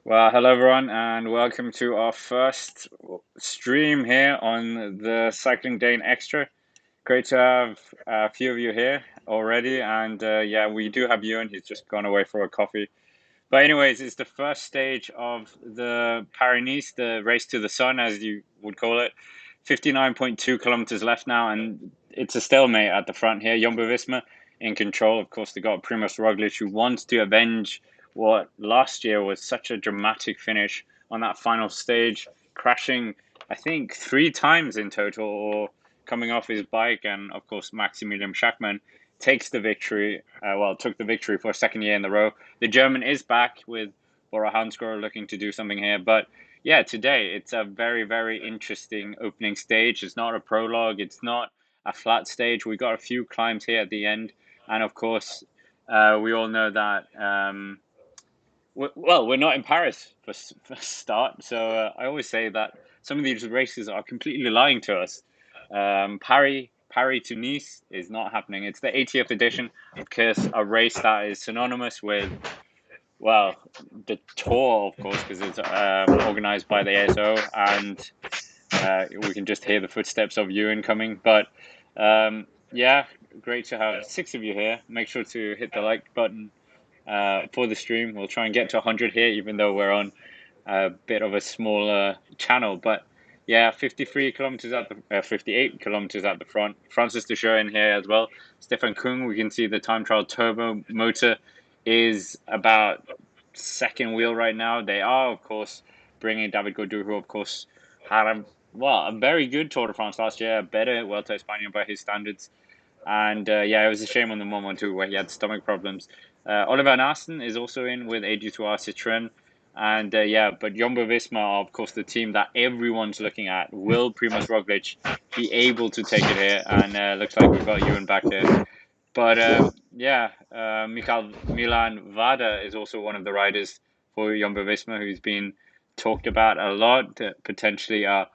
Well, hello everyone, and welcome to our first stream here on the Cycling Dane Extra. Great to have a few of you here already, and yeah, we do have Ewan. He's just gone away for a coffee. But anyways, it's the first stage of the Paris-Niza, the race to the sun, as you would call it. 59.2 kilometers left now, and it's a stalemate at the front here. Jumbo-Visma in control. Of course, they got Primož Roglič, who wants to avenge what last year was such a dramatic finish on that final stage, crashing, I think, 3 times in total, or coming off his bike. And of course, Maximilian Schachmann takes the victory, took the victory for a second year in a row. The German is back with Bora Hansgrohe looking to do something here. But yeah, today it's a very, very interesting opening stage. It's not a prologue. It's not a flat stage. We got a few climbs here at the end. And of course, we all know that, we're not in Paris for start. So I always say that some of these races are completely lying to us. Paris to Nice is not happening. It's the 80th edition, of course, a race that is synonymous with, well, the Tour, of course, because it's organized by the ASO, and we can just hear the footsteps of Ewan coming. But yeah, great to have 6 of you here. Make sure to hit the like button for the stream. We'll try and get to 100 here, even though we're on a bit of a smaller channel. But yeah, 58 kilometers at the front. Francis Deschaux in here as well. Stefan Kung, we can see the time trial turbo motor is about second wheel right now. They are, of course, bringing David Gaudu, who, of course, had a very good Tour de France last year, better Vuelta a España by his standards. And yeah, it was a shame on the moment too, where he had stomach problems. Oliver Nassen is also in with AG2R Citroën. And yeah, but Jumbo-Visma are, of course, the team that everyone's looking at. Will Primož Roglič be able to take it here? And looks like we've got Ewan back here. But yeah, Milan Vada is also one of the riders for Jumbo-Visma who's been talked about a lot, potentially a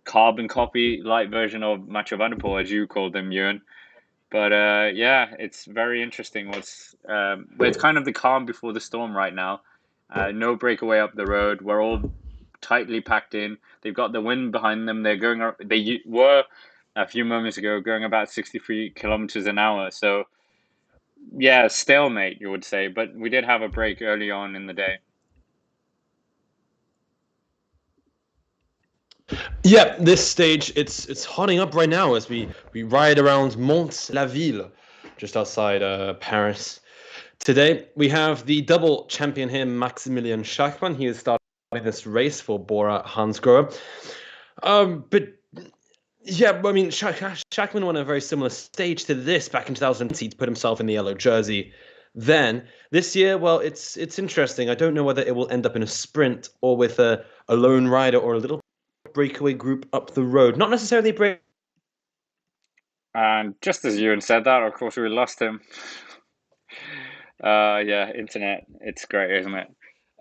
carbon copy light version of Mathieu van der Poel, as you called them, Ewan. But yeah, it's very interesting. It's kind of the calm before the storm right now. No breakaway up the road. We're all tightly packed in. They've got the wind behind them. They were a few moments ago going about 63 kilometers an hour. So yeah, stalemate, you would say. But we did have a break early on in the day. Yeah, this stage it's hotting up right now as we ride around Mantes-la-Ville, just outside Paris. Today we have the double champion here, Maximilian Schachmann. He is starting this race for Bora Hansgrohe. But yeah, I mean, Schachmann won a very similar stage to this back in 2010 to put himself in the yellow jersey. Then this year, well, it's interesting. I don't know whether it will end up in a sprint or with a lone rider or a little breakaway group up the road. Not necessarily break. And just as Ewan said that, of course, we lost him. Yeah, internet, it's great, isn't it?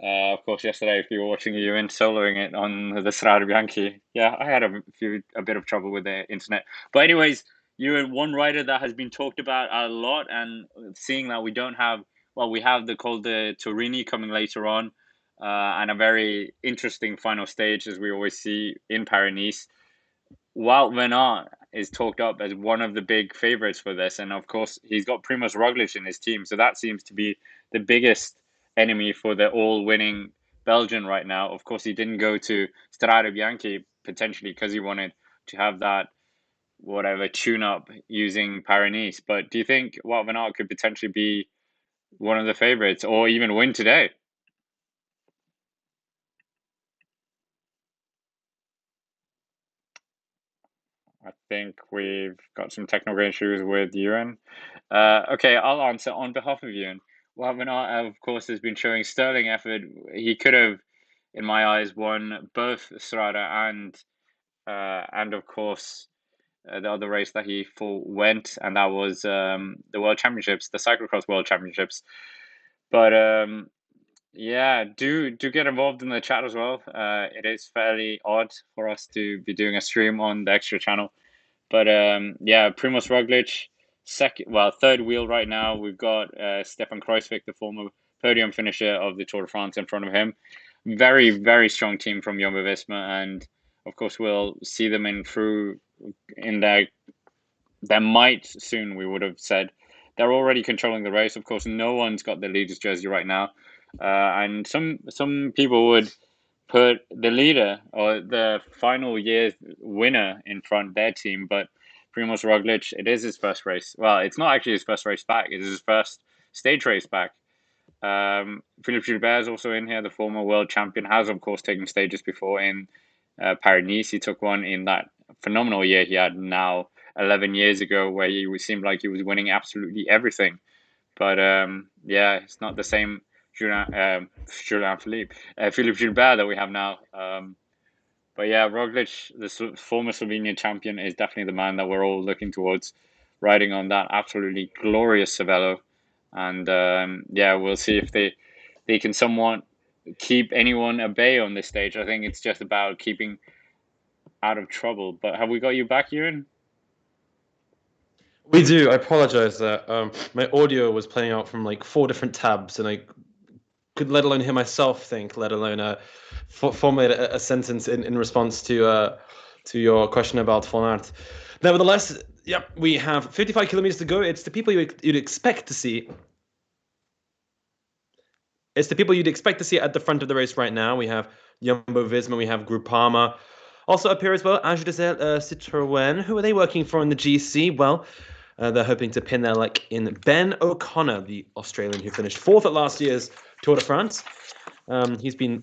Of course, yesterday, if you were watching Ewan soloing it on the Strade Bianche, yeah, I had a bit of trouble with the internet. But anyways, Ewan, one rider that has been talked about a lot, and seeing that we have the Col de Torini coming later on, and a very interesting final stage, as we always see in Paris-Nice. Wout van Aert is talked up as one of the big favorites for this, and of course he's got Primož Roglič in his team, so that seems to be the biggest enemy for the all-winning Belgian right now. Of course, he didn't go to Strade Bianche potentially because he wanted to have that tune-up using Paris-Nice. But do you think Wout van Aert could potentially be one of the favorites, or even win today? I think we've got some technical issues with Ewan. Okay, I'll answer on behalf of Ewan. Well, van Aert, of course, has been showing sterling effort. He could have, in my eyes, won both Strada and of course, the other race that he went, and that was the World Championships, the Cyclocross World Championships. But yeah, do get involved in the chat as well. It is fairly odd for us to be doing a stream on the extra channel. But yeah, Primož Roglič, third wheel right now. We've got Stefan Kruijswijk, the former podium finisher of the Tour de France in front of him. Very, very strong team from Jumbo-Visma, and of course we'll see them in their might soon. We would have said they're already controlling the race. Of course, no one's got the leader's jersey right now, and some people would put the leader or the final year's winner in front of their team, but Primož Roglič, it is his first race. Well, it's not actually his first race back. It is his first stage race back. Philippe Gilbert is also in here. The former world champion has, of course, taken stages before in Paris-Niza. He took one in that phenomenal year he had now 11 years ago, where he seemed like he was winning absolutely everything. But yeah, it's not the same Philippe Gilbert that we have now. But yeah, Roglič, the former Slovenian champion, is definitely the man that we're all looking towards, riding on that absolutely glorious Cervelo. And yeah, we'll see if they can somewhat keep anyone at bay on this stage. I think it's just about keeping out of trouble. But have we got you back, Ewan? We do. I apologize that my audio was playing out from like 4 different tabs, and I could let alone hear myself think, let alone formulate a sentence in response to your question about Van Aert. Nevertheless, yep, we have 55 kilometers to go. It's the people you'd expect to see. It's the people you'd expect to see at the front of the race right now. We have Jumbo-Visma, we have Groupama. Also up here as well, AG Citroën. Who are they working for in the GC? Well, they're hoping to pin their luck in Ben O'Connor, the Australian who finished 4th at last year's Tour de France. He's been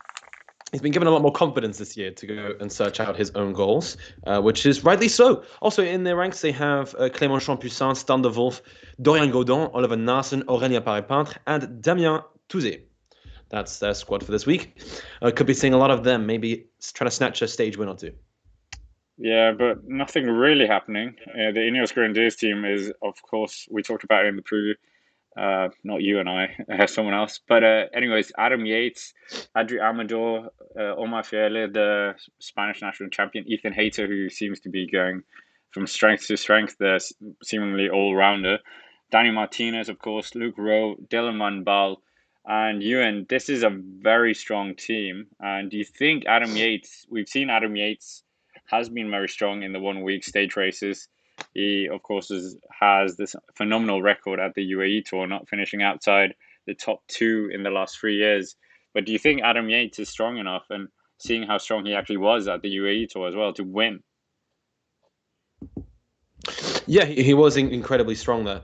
given a lot more confidence this year to go and search out his own goals, which is rightly so. Also in their ranks, they have Clément Champuissant, Stan de Wolf, Dorian Gaudon, Oliver Naassen, Aurélien Paré-Peintre, and Damien Touzé. That's their squad for this week. Could be seeing a lot of them, maybe trying to snatch a stage win or two. Yeah, but nothing really happening. The Ineos Grenadiers team is, of course, we talked about it in the preview. Not you and I, someone else. But anyways, Adam Yates, Adri Amador, Omar Fiele, the Spanish national champion, Ethan Hayter, who seems to be going from strength to strength, the seemingly all-rounder, Danny Martinez, of course, Luke Rowe, Dylan Van Baal, and Ewan. This is a very strong team. And do you think Adam Yates, we've seen Adam Yates has been very strong in the 1 week stage races. He, of course, has this phenomenal record at the UAE Tour, not finishing outside the top 2 in the last 3 years. But do you think Adam Yates is strong enough, and seeing how strong he actually was at the UAE Tour as well, to win? Yeah, he was incredibly strong there.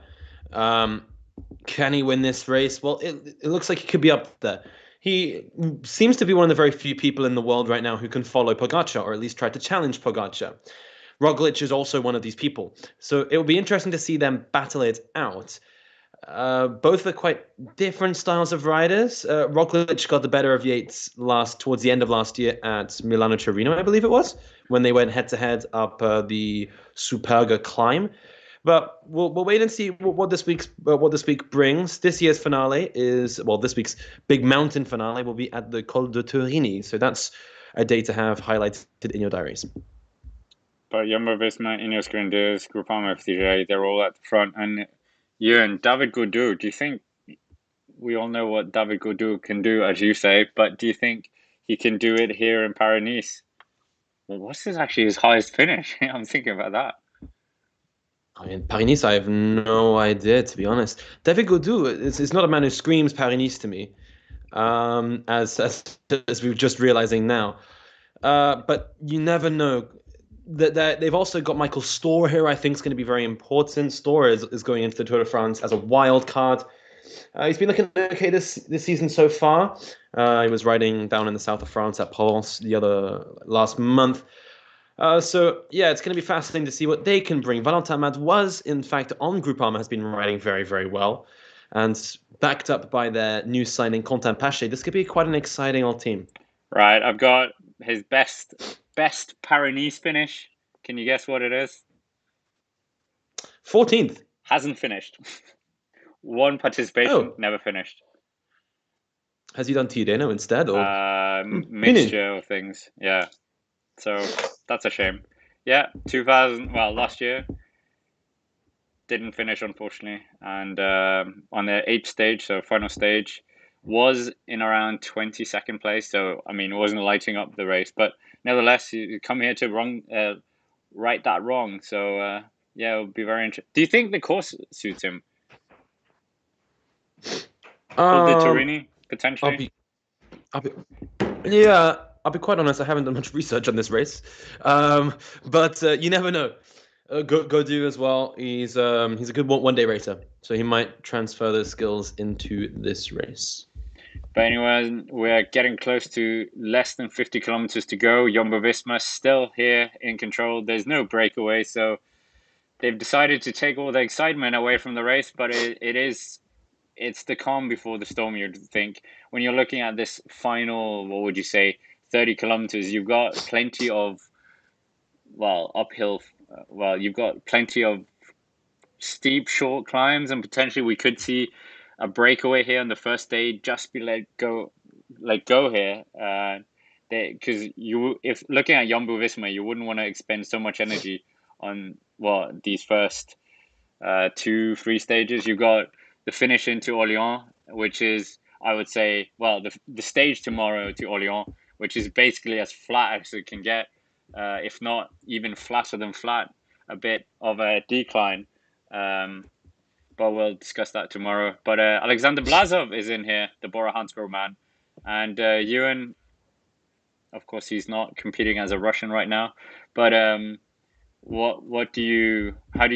Can he win this race? Well, it looks like he could be up there. He seems to be one of the very few people in the world right now who can follow Pogacar, or at least try to challenge Pogacar. Roglič is also one of these people. So it will be interesting to see them battle it out. Both are quite different styles of riders. Roglič got the better of Yates towards the end of last year at Milano-Torino, I believe it was, when they went head-to-head up the Superga climb. But we'll wait and see what this week brings. This year's finale this week's big mountain finale will be at the Col de Turini. So that's a day to have highlighted in your diaries. But Jumbo-Visma, Ineos Grenadiers, Groupama FDJ, they're all at the front. And Ewan, David Gaudu, do you think, we all know what David Gaudu can do, as you say, but do you think he can do it here in Paris-Niza? Well, what's actually his highest finish? I'm thinking about that. I mean, Paris-Niza, I have no idea, to be honest. David Gaudu is not a man who screams Paris-Niza to me, as we're just realizing now. But you never know. That they've also got Michael Storer here, I think is going to be very important. Storer is going into the Tour de France as a wild card. He's been looking okay this season so far. He was riding down in the south of France at Provence last month. So yeah, it's going to be fascinating to see what they can bring. Valentin Mad was, in fact, on Groupama, has been riding very, very well. And backed up by their new signing, Contender, this could be quite an exciting old team. Right, I've got his best Paris-Niza finish. Can you guess what it is? 14th. Hasn't finished. One participation, never finished. Has he done Tirreno instead? Or mixture of things, yeah. So that's a shame. Yeah, last year, didn't finish, unfortunately. And on the 8th stage, so final stage, was in around 22nd place. So, I mean, it wasn't lighting up the race. But nevertheless, you come here to right that wrong. So, yeah, it'll be very interesting. Do you think the course suits him? Col de Um, Turini, I'll potentially? be, I'll be, yeah, I'll be quite honest. I haven't done much research on this race, but you never know. Godu as well. He's a good one day racer, so he might transfer those skills into this race. But anyway, we're getting close to less than 50 kilometers to go. Jumbo-Visma still here in control. There's no breakaway, so they've decided to take all the excitement away from the race. But it's the calm before the storm, you'd think. When you're looking at this final, what would you say, 30 kilometers, you've got plenty of, well, uphill. Well, you've got plenty of steep, short climbs, and potentially we could see a breakaway here on the first day. Just be let go here. Because if looking at Jumbo-Visma, you wouldn't want to expend so much energy on these first 2-3 stages. You've got the finish into Orléans, which is, I would say, well, the stage tomorrow to Orléans, which is basically as flat as it can get, if not even flatter than flat, a bit of a decline. But we'll discuss that tomorrow. But Alexander Blazov is in here, the Bora Hansgrohe man. And Ewan, of course, he's not competing as a Russian right now. But how do you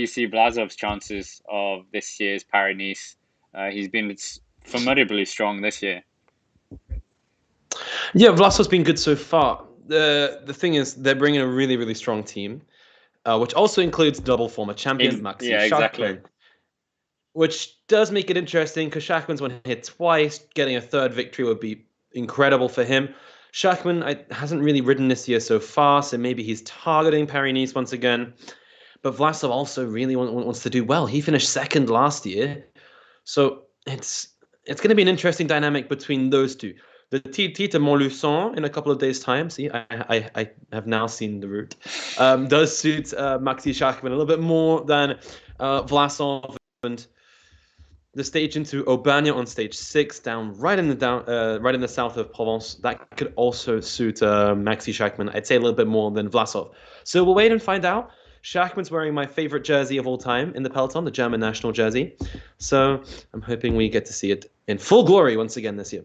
see Blazov's chances of this year's Paris-Niza? He's been formidably strong this year. Yeah, Vlasov's been good so far. The thing is, they're bringing a really, really strong team, which also includes double former champion Maxi Schachmann. Exactly. Which does make it interesting because Schachmann's won here twice. Getting a third victory would be incredible for him. Schachmann hasn't really ridden this year so far, so maybe he's targeting Paris-Niza once again. But Vlasov also really wants to do well. He finished second last year, so it's going to be an interesting dynamic between those two. The TT to Montluçon in a couple of days' time. See, I have now seen the route. Does suit Maxi Schachmann a little bit more than Vlasov. And the stage into Aubagne on stage 6, right in the south of Provence. That could also suit Maxi Schachmann. I'd say a little bit more than Vlasov. So we'll wait and find out. Schachmann's wearing my favorite jersey of all time in the peloton, the German national jersey. So I'm hoping we get to see it in full glory once again this year.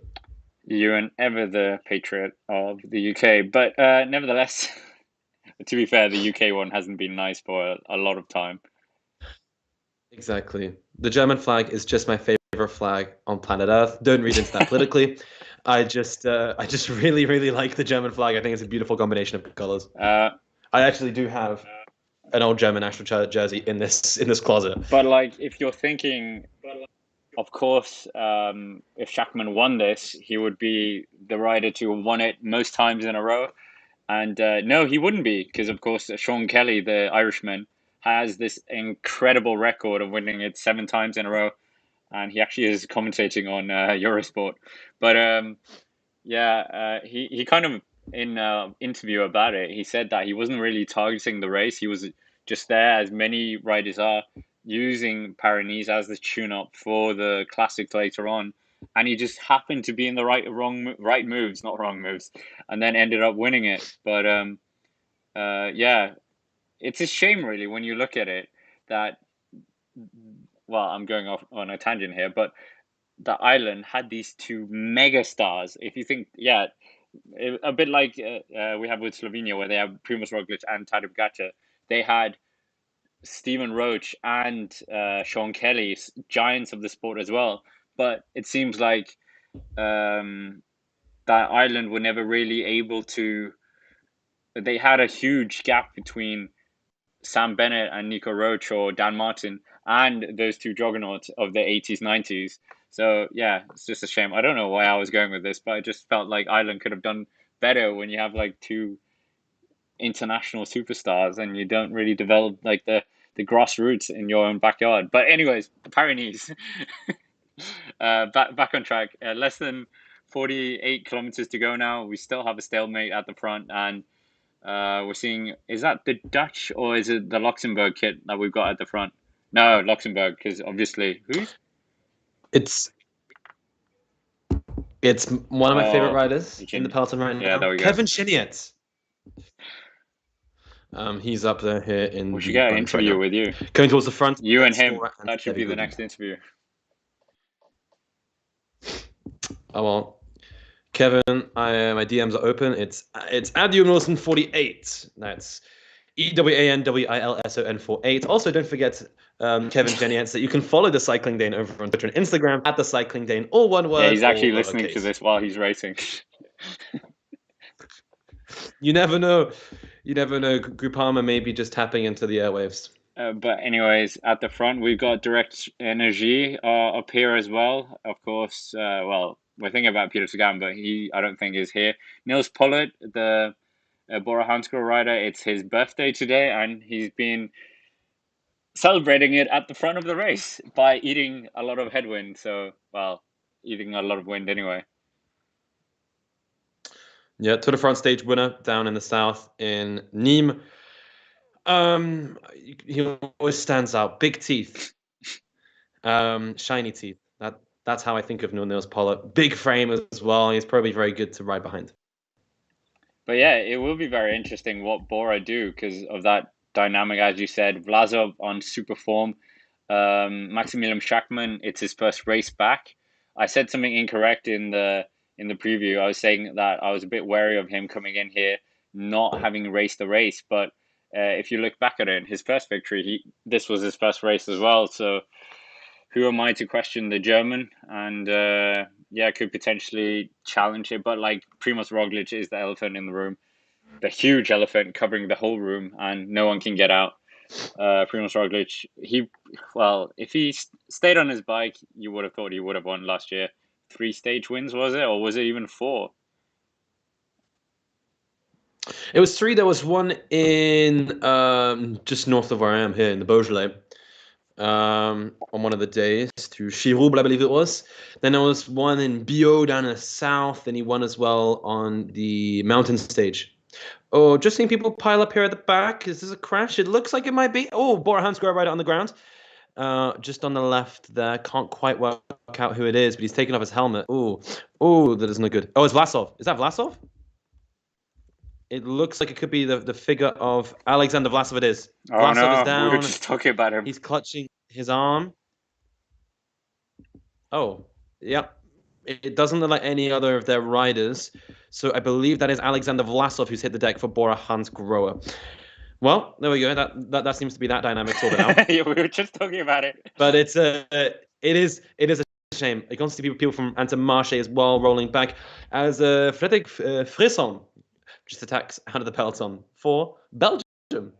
Ewan, ever the patriot of the UK, but nevertheless, to be fair, the UK one hasn't been nice for a lot of time. Exactly. The German flag is just my favorite flag on planet Earth. Don't read into that politically. I just really, really like the German flag. I think it's a beautiful combination of colors. I actually do have an old German national jersey in this closet. But like, if you're thinking, of course, if Schachmann won this, he would be the rider to have won it most times in a row. And no, he wouldn't be, because of course Sean Kelly, the Irishman, has this incredible record of winning it 7 times in a row, and he actually is commentating on Eurosport. But he kind of, in an interview about it, he said that he wasn't really targeting the race. He was just there, as many riders are, using Paris-Niza as the tune-up for the classics later on. And he just happened to be in the right moves, not wrong moves, and then ended up winning it. But it's a shame, really, when you look at it, that, well, I'm going off on a tangent here, but the island had these 2 mega stars. If you think, a bit like we have with Slovenia, where they have Primož Roglič and Tadej Pogačar. They had Stephen Roach and Sean Kelly, giants of the sport as well. But it seems like that island were never really able to. They had a huge gap between Sam Bennett and Nico Roach or Dan Martin and those 2 juggernauts of the 80s, 90s. So, yeah, it's just a shame. I don't know why I was going with this, but I just felt like Ireland could have done better when you have like 2 international superstars and you don't really develop like the grassroots in your own backyard. But anyways, Paris-Niza. Back on track. Less than 48 kilometers to go now. We still have a stalemate at the front, and we're seeing, is that the Dutch or is it the Luxembourg kit that we've got at the front? No, Luxembourg, because obviously, who's? It's It's one of my favorite Oh, riders in the peloton right yeah, now. there we go. Kevin Cheniet. He's up there here in We should the get an bunch right interview now. with you. Going towards the front. You and That's him. Bora and That should be the Steady next interview. Oh well, Kevin, my DMs are open. It's @Wilson48. That's EWANWILSON48. Also, don't forget Kevin Jenietz that you can follow the Cycling Dane over on Twitter and Instagram at the Cycling Dane, all one word. Yeah, he's actually all listening to this while he's racing. You never know. You never know. Groupama may be just tapping into the airwaves. But anyways, at the front, we've got Direct Energy up here as well. Of course, well, we're thinking about Peter Sagan, but I don't think is here. Nils Pollitt, the Bora Hansgrohe rider, it's his birthday today, and he's been celebrating it at the front of the race by eating a lot of headwind. So, well, eating a lot of wind anyway. Yeah, Tour de France stage winner down in the south in Nîmes. He always stands out. Big teeth, shiny teeth. That's how I think of Nils Pollitt. Big frame as well. He's probably very good to ride behind. But yeah, it will be very interesting what Bora do because of that dynamic, as you said. Vlasov on super form. Maximilian Schachmann, it's his first race back. I said something incorrect in the preview. I was saying that I was a bit wary of him coming in here, not having raced the race. But if you look back at it, his first victory, this was his first race as well. So who am I to question the German? And yeah, could potentially challenge it. But like Primož Roglič is the elephant in the room, the huge elephant covering the whole room, and no one can get out. Primož Roglič, if he stayed on his bike, you would have thought he would have won last year. 3 stage wins, was it? Or was it even 4? It was 3. There was one in just north of where I am here in the Beaujolais. On one of the days to Chirouble, I believe it was. Then there was one in Bio down in the south, and he won as well on the mountain stage. Oh, just seeing people pile up here at the back. Is this a crash? It looks like it might be. Oh, Bora Hansgrohe right on the ground. Just on the left there. Can't quite work out who it is, but he's taking off his helmet. Oh, that is no good. Oh, it's Vlasov. Is that Vlasov? It looks like it could be the figure of Alexander Vlasov. It is. Oh, Vlasov is down. We were just talking about him. He's clutching his arm. Oh, yeah. It doesn't look like any other of their riders. So I believe that is Alexander Vlasov who's hit the deck for Bora Hansgrohe. Well, there we go. That seems to be that dynamic sorted out. Yeah, we were just talking about it. But it is a shame. You can see people from Intermarché as well rolling back as Fredrik Frisson just attacks out of the peloton for Belgium.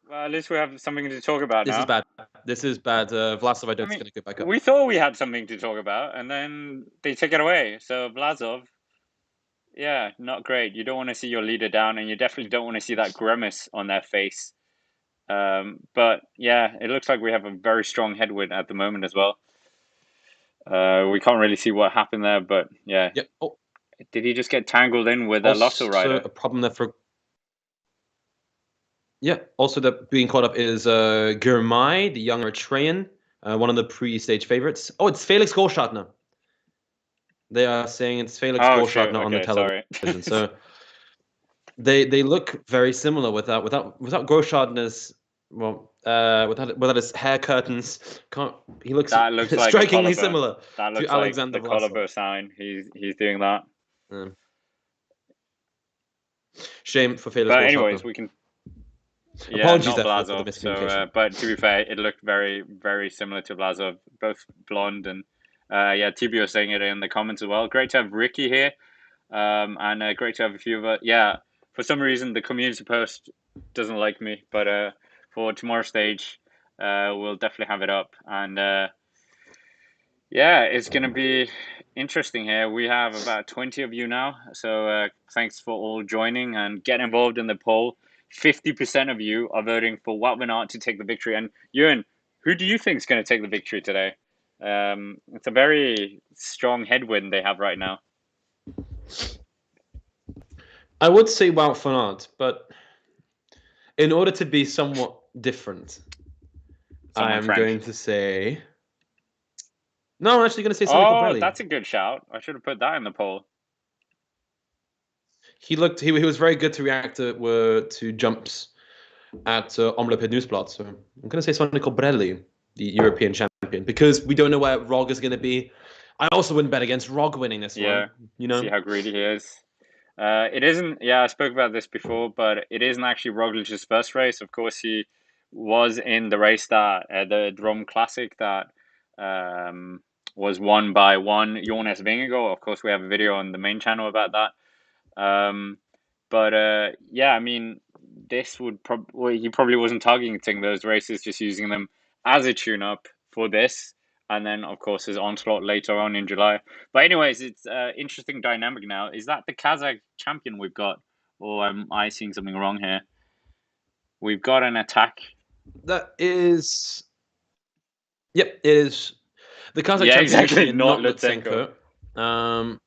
Well, at least we have something to talk about now. This is bad. Vlasov, I don't think is going to go back up. We thought we had something to talk about, and then they took it away. So Vlasov, yeah, not great. You don't want to see your leader down, and you definitely don't want to see that grimace on their face. But yeah, it looks like we have a very strong headwind at the moment as well. We can't really see what happened there, but yeah. Yep. Oh. Did he just get tangled in with a Lotto rider? A problem there for. Yeah, also that being caught up is Girmay, the young Eritrean, one of the pre-stage favorites. Oh, it's Felix Goldschartner. They are saying it's Felix Goldschartner on the television. So they look very similar without Goldschartner's without his hair curtains. He looks like strikingly similar to Alexander Vlasov. The collar sign. He's doing that. Shame for Felix. But anyways, we can. Yeah, apologies not Vlasov. So, but to be fair, it looked very, very similar to Vlasov, both blonde and yeah. Tibio saying it in the comments as well. Great to have Ricky here, and great to have a few of us. Yeah, for some reason the community post doesn't like me, but for tomorrow's stage, we'll definitely have it up, and yeah, it's gonna be interesting here. We have about 20 of you now, so thanks for all joining and get involved in the poll. 50% of you are voting for Wout van Aert to take the victory. And Ewan, who do you think is going to take the victory today? It's a very strong headwind they have right now. I would say Wout van Aert, but in order to be somewhat different, I am going to say No, I'm actually going to say Sonny Oh, Colbrelli. that's a good shout. I should have put that in the poll. He That's a good shout. I should have put that in the poll. He was very good to react to jumps at Omloop Nieuwsblad. So I'm going to say Sonny Colbrelli, the European champion, because we don't know where Rog is going to be. I also wouldn't bet against Rog winning this Yeah. one. You know, See how greedy he is. It isn't. Yeah, I spoke about this before, but it isn't actually Roglic's first race. Of course, he was in the race that the Drum Classic that was won by one Jonas Vingegaard. Of course, we have a video on the main channel about that. But yeah, I mean, this would probably he probably wasn't targeting those races, just using them as a tune-up for this, and then of course his onslaught later on in July. But anyways, it's interesting dynamic now. Is that the Kazakh champion we've got, or am I seeing something wrong here? We've got an attack. that is. Yep, it is the Kazakh Yeah, champion exactly. this year, Not not Lutsenko. Lutsenko.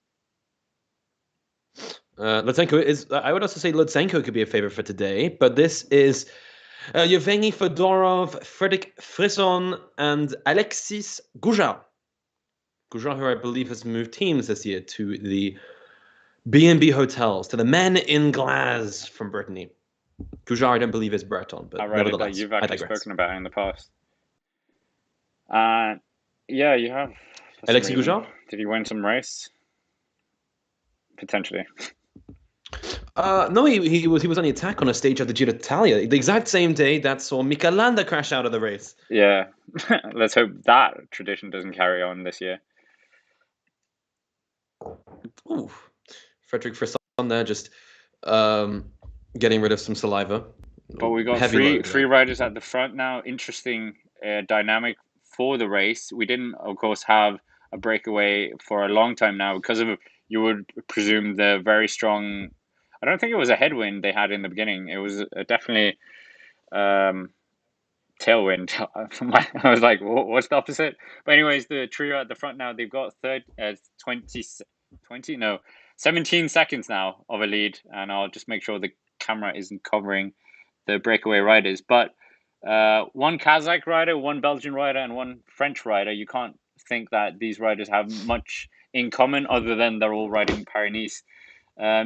Lutsenko is. I would also say Lutsenko could be a favorite for today, but this is Yevgeny Fedorov, Fredrik Frisson, and Alexis Goujar. Goujar, who I believe has moved teams this year to the B&B hotels, to the Men in Glass from Brittany. Goujar, I don't believe is Breton, but I read it that nevertheless, you've I actually digress. spoken about it in the past. Yeah, you have. Alexis Goujar? Did he win some race? Potentially. No, he was on the attack on a stage of the Giro d'Italia, the exact same day that saw Mikel Landa crash out of the race. Yeah, let's hope that tradition doesn't carry on this year. Ooh, Frederick Frisson there, just getting rid of some saliva. But we got three riders at the front now. Interesting dynamic for the race. We didn't, of course, have a breakaway for a long time now because of, you would presume, the very strong. I don't think it was a headwind they had in the beginning. It was definitely tailwind. I was like, what's the opposite? But anyways, the trio at the front now, they've got 17 seconds now of a lead, and I'll just make sure the camera isn't covering the breakaway riders. But one Kazakh rider, one Belgian rider, and one French rider. You can't think that these riders have much in common other than they're all riding Paris-Niza.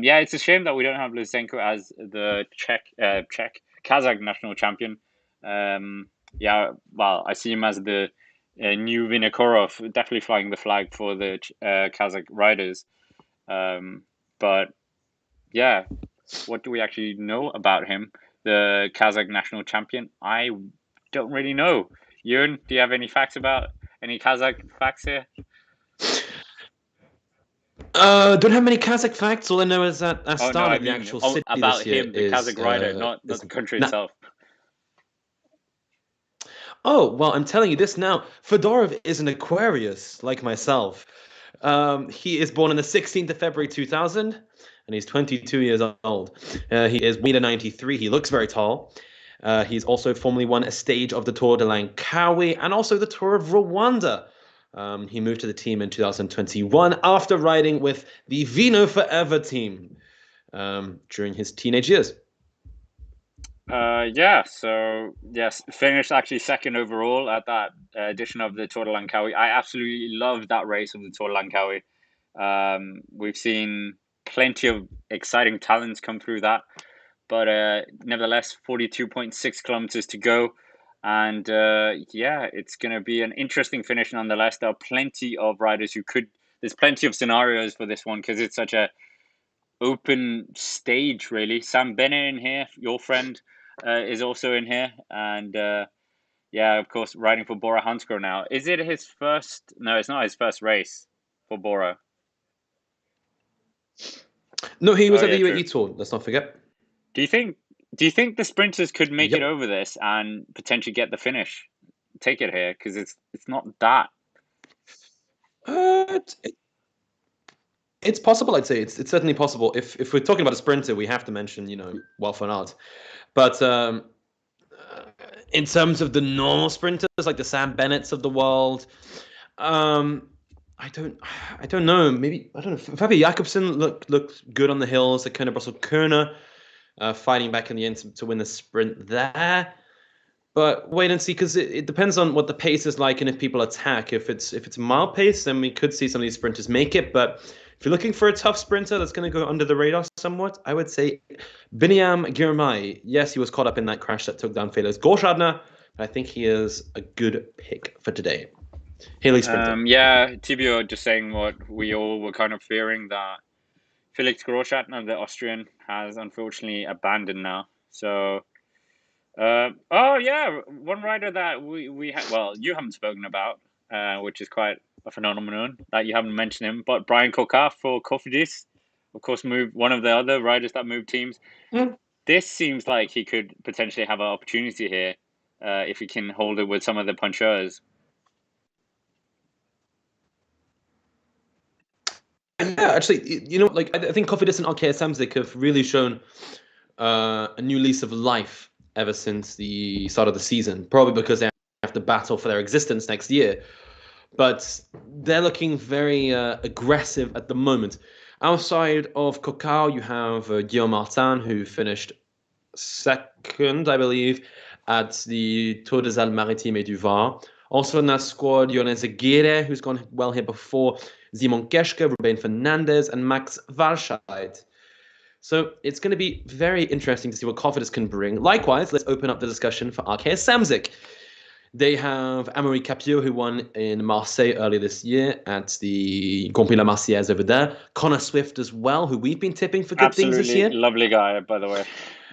Yeah, it's a shame that we don't have Lutsenko as the Kazakh national champion. Yeah, well, I see him as the new Vinokurov, definitely flying the flag for the Kazakh riders. But yeah, what do we actually know about him? The Kazakh national champion? I don't really know. Jürgen, do you have any facts about any Kazakh facts here? Don't have many Kazakh facts. All I know is that Astana, the actual city about this year, him, the Kazakh rider, not the country itself. Oh, well, I'm telling you this now. Fedorov is an Aquarius, like myself. He is born on the 16th of February 2000, and he's 22 years old. He is 1.93 m. He looks very tall. He's also formerly won a stage of the Tour de Langkawi and also the Tour of Rwanda. He moved to the team in 2021 after riding with the Vino Forever team during his teenage years. Yeah, so yes, finished actually second overall at that edition of the Tour de Langkawi. I absolutely loved that race of the Tour de Langkawi. We've seen plenty of exciting talents come through that, but nevertheless, 42.6 kilometers to go. And yeah, it's going to be an interesting finish nonetheless. There are plenty of riders there's plenty of scenarios for this one because it's such a open stage, really. Sam Bennett in here, your friend, is also in here. And yeah, of course, riding for Bora Hansgrohe now. Is it his first? No, it's not his first race for Bora. No, he was at the UAE Tour. Let's not forget. Do you think the sprinters could make it over this and potentially get the finish? Take it here because it's not that. It's possible. I'd say it's certainly possible. If we're talking about a sprinter, we have to mention Wout van Aert. But in terms of the normal sprinters, like the Sam Bennetts of the world, I don't know. Maybe I don't know. Fabio Jakobsen looked good on the hills. Like kind of Russell Kerner fighting back in the end to win the sprint there. But wait and see, because it depends on what the pace is like and if people attack. If it's mild pace, then we could see some of these sprinters make it. But if you're looking for a tough sprinter that's going to go under the radar somewhat, I would say Biniam Girmay. Yes, he was caught up in that crash that took down Felix Gauchardner, but I think he is a good pick for today. Haley sprinter. Yeah, Tibio just saying what we all were kind of fearing, that Felix Gauchardner, the Austrian, has unfortunately abandoned now. So, oh yeah, one rider that we well, you haven't spoken about, which is quite a phenomenon that you haven't mentioned him, but Brian Coquard for Cofidis, of course, moved one of the other riders that moved teams. This seems like he could potentially have an opportunity here, if he can hold it with some of the punchers. Yeah, actually, like I think Cofidis and RKS Samsic have really shown a new lease of life ever since the start of the season. Probably because they have to battle for their existence next year, but they're looking very aggressive at the moment. Outside of Coquard, you have Guillaume Martin, who finished second, I believe, at the Tour des Alpes-Maritimes et du Var. Also in that squad, Jonas Aguirre, who's gone well here before, Simon Geschke, Ruben Fernandez, and Max Walscheid. So it's going to be very interesting to see what Cofidis can bring. Likewise, let's open up the discussion for RKS Samsic. They have Amaury Capio, who won in Marseille earlier this year at the Grand Prix La Marseillaise over there. Connor Swift as well, who we've been tipping for good things this year. Lovely guy, by the way.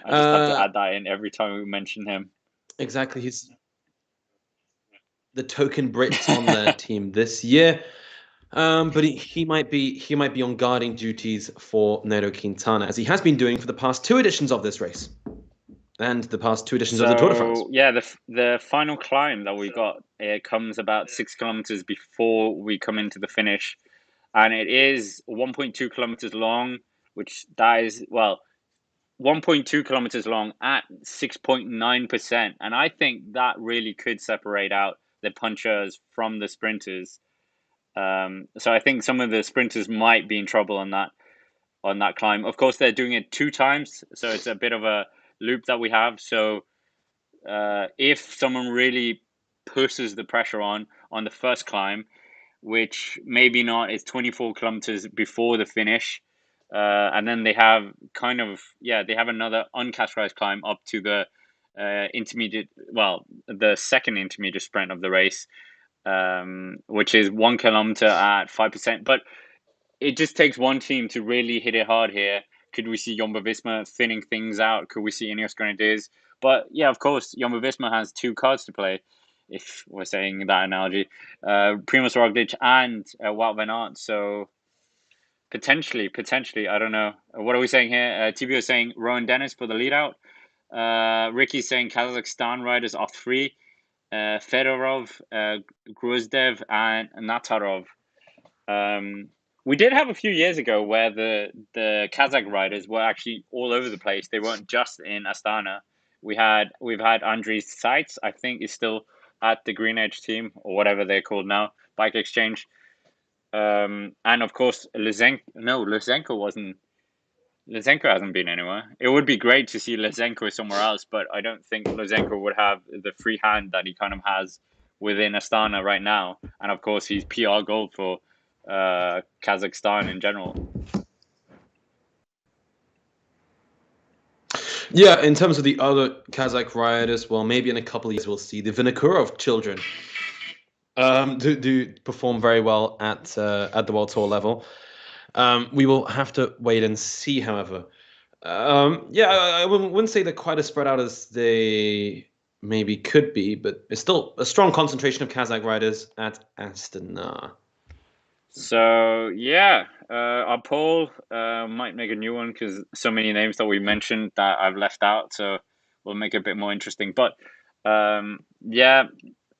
I just have to add that in every time we mention him. Exactly. He's the token Brit on their team this year. But he might be on guarding duties for Nairo Quintana, as he has been doing for the past 2 editions of this race. And the past 2 editions of the Tour de France. Yeah, the final climb that we got, it comes about 6 kilometers before we come into the finish. And it is 1.2 kilometers long, which that is, 1.2 kilometers long at 6.9%. And I think that really could separate out the punchers from the sprinters. So I think some of the sprinters might be in trouble on that climb. Of course, they're doing it 2 times, so it's a bit of a loop that we have. So if someone really pushes the pressure on the first climb, which maybe not, is 24 kilometers before the finish, and then they have they have another uncategorized climb up to the the second intermediate sprint of the race, which is 1 kilometer at 5%. But it just takes one team to really hit it hard here. Could we see Jumbo-Visma thinning things out? Could we see Ineos Grenadiers? But yeah, of course, Jumbo-Visma has 2 cards to play, if we're saying that analogy. Primož Roglič and Wout van Aert. So potentially, I don't know. What are we saying here? Tibio is saying Rowan Dennis for the lead out. Ricky's saying Kazakhstan riders are 3. Fedorov, Gruzdev, and Natarov. We did have a few years ago where the Kazakh riders were actually all over the place. They weren't just in Astana. We've had Andriy Seitz, I think, is still at the Green Edge team, or whatever they're called now, Bike Exchange. And of course, Lysenko wasn't. Lysenko hasn't been anywhere. It would be great to see Lysenko somewhere else, but I don't think Lysenko would have the free hand that he kind of has within Astana right now. And of course, he's PR gold for Kazakhstan in general. Yeah, in terms of the other Kazakh riders, well, maybe in a couple of years we'll see the Vinokurov children do perform very well at the World Tour level. We will have to wait and see, however. I wouldn't say they're quite as spread out as they maybe could be, but it's still a strong concentration of Kazakh riders at Astana. So yeah, our poll might make a new one because so many names that we mentioned that I've left out. So we'll make it a bit more interesting. But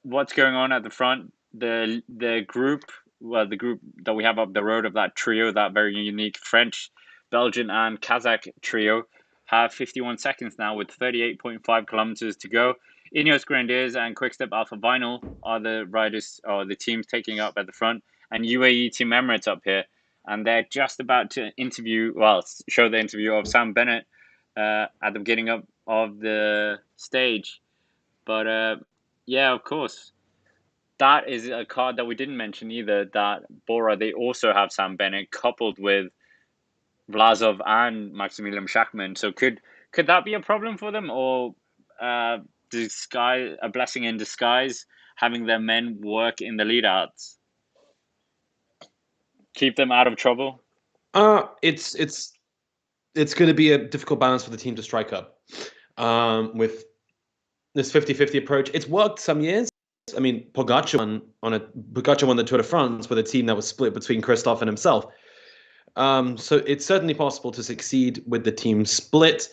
what's going on at the front? The group that we have up the road of that trio, that very unique French, Belgian, and Kazakh trio, have 51 seconds now with 38.5 kilometers to go. Ineos Grenadiers and Quickstep Alpha Vinyl are the riders or the teams taking up at the front, and UAE Team Emirates up here, and they're just about to show the interview of Sam Bennett at the beginning of the stage. But yeah, of course. That is a card that we didn't mention either, that Bora, they also have Sam Bennett coupled with Vlasov and Maximilian Schachmann. So could that be a problem for them, or a blessing in disguise, having their men work in the lead outs? Keep them out of trouble? It's going to be a difficult balance for the team to strike up. With this 50-50 approach, it's worked some years. I mean, Pogacar won the Tour de France with a team that was split between Christoph and himself. So it's certainly possible to succeed with the team split.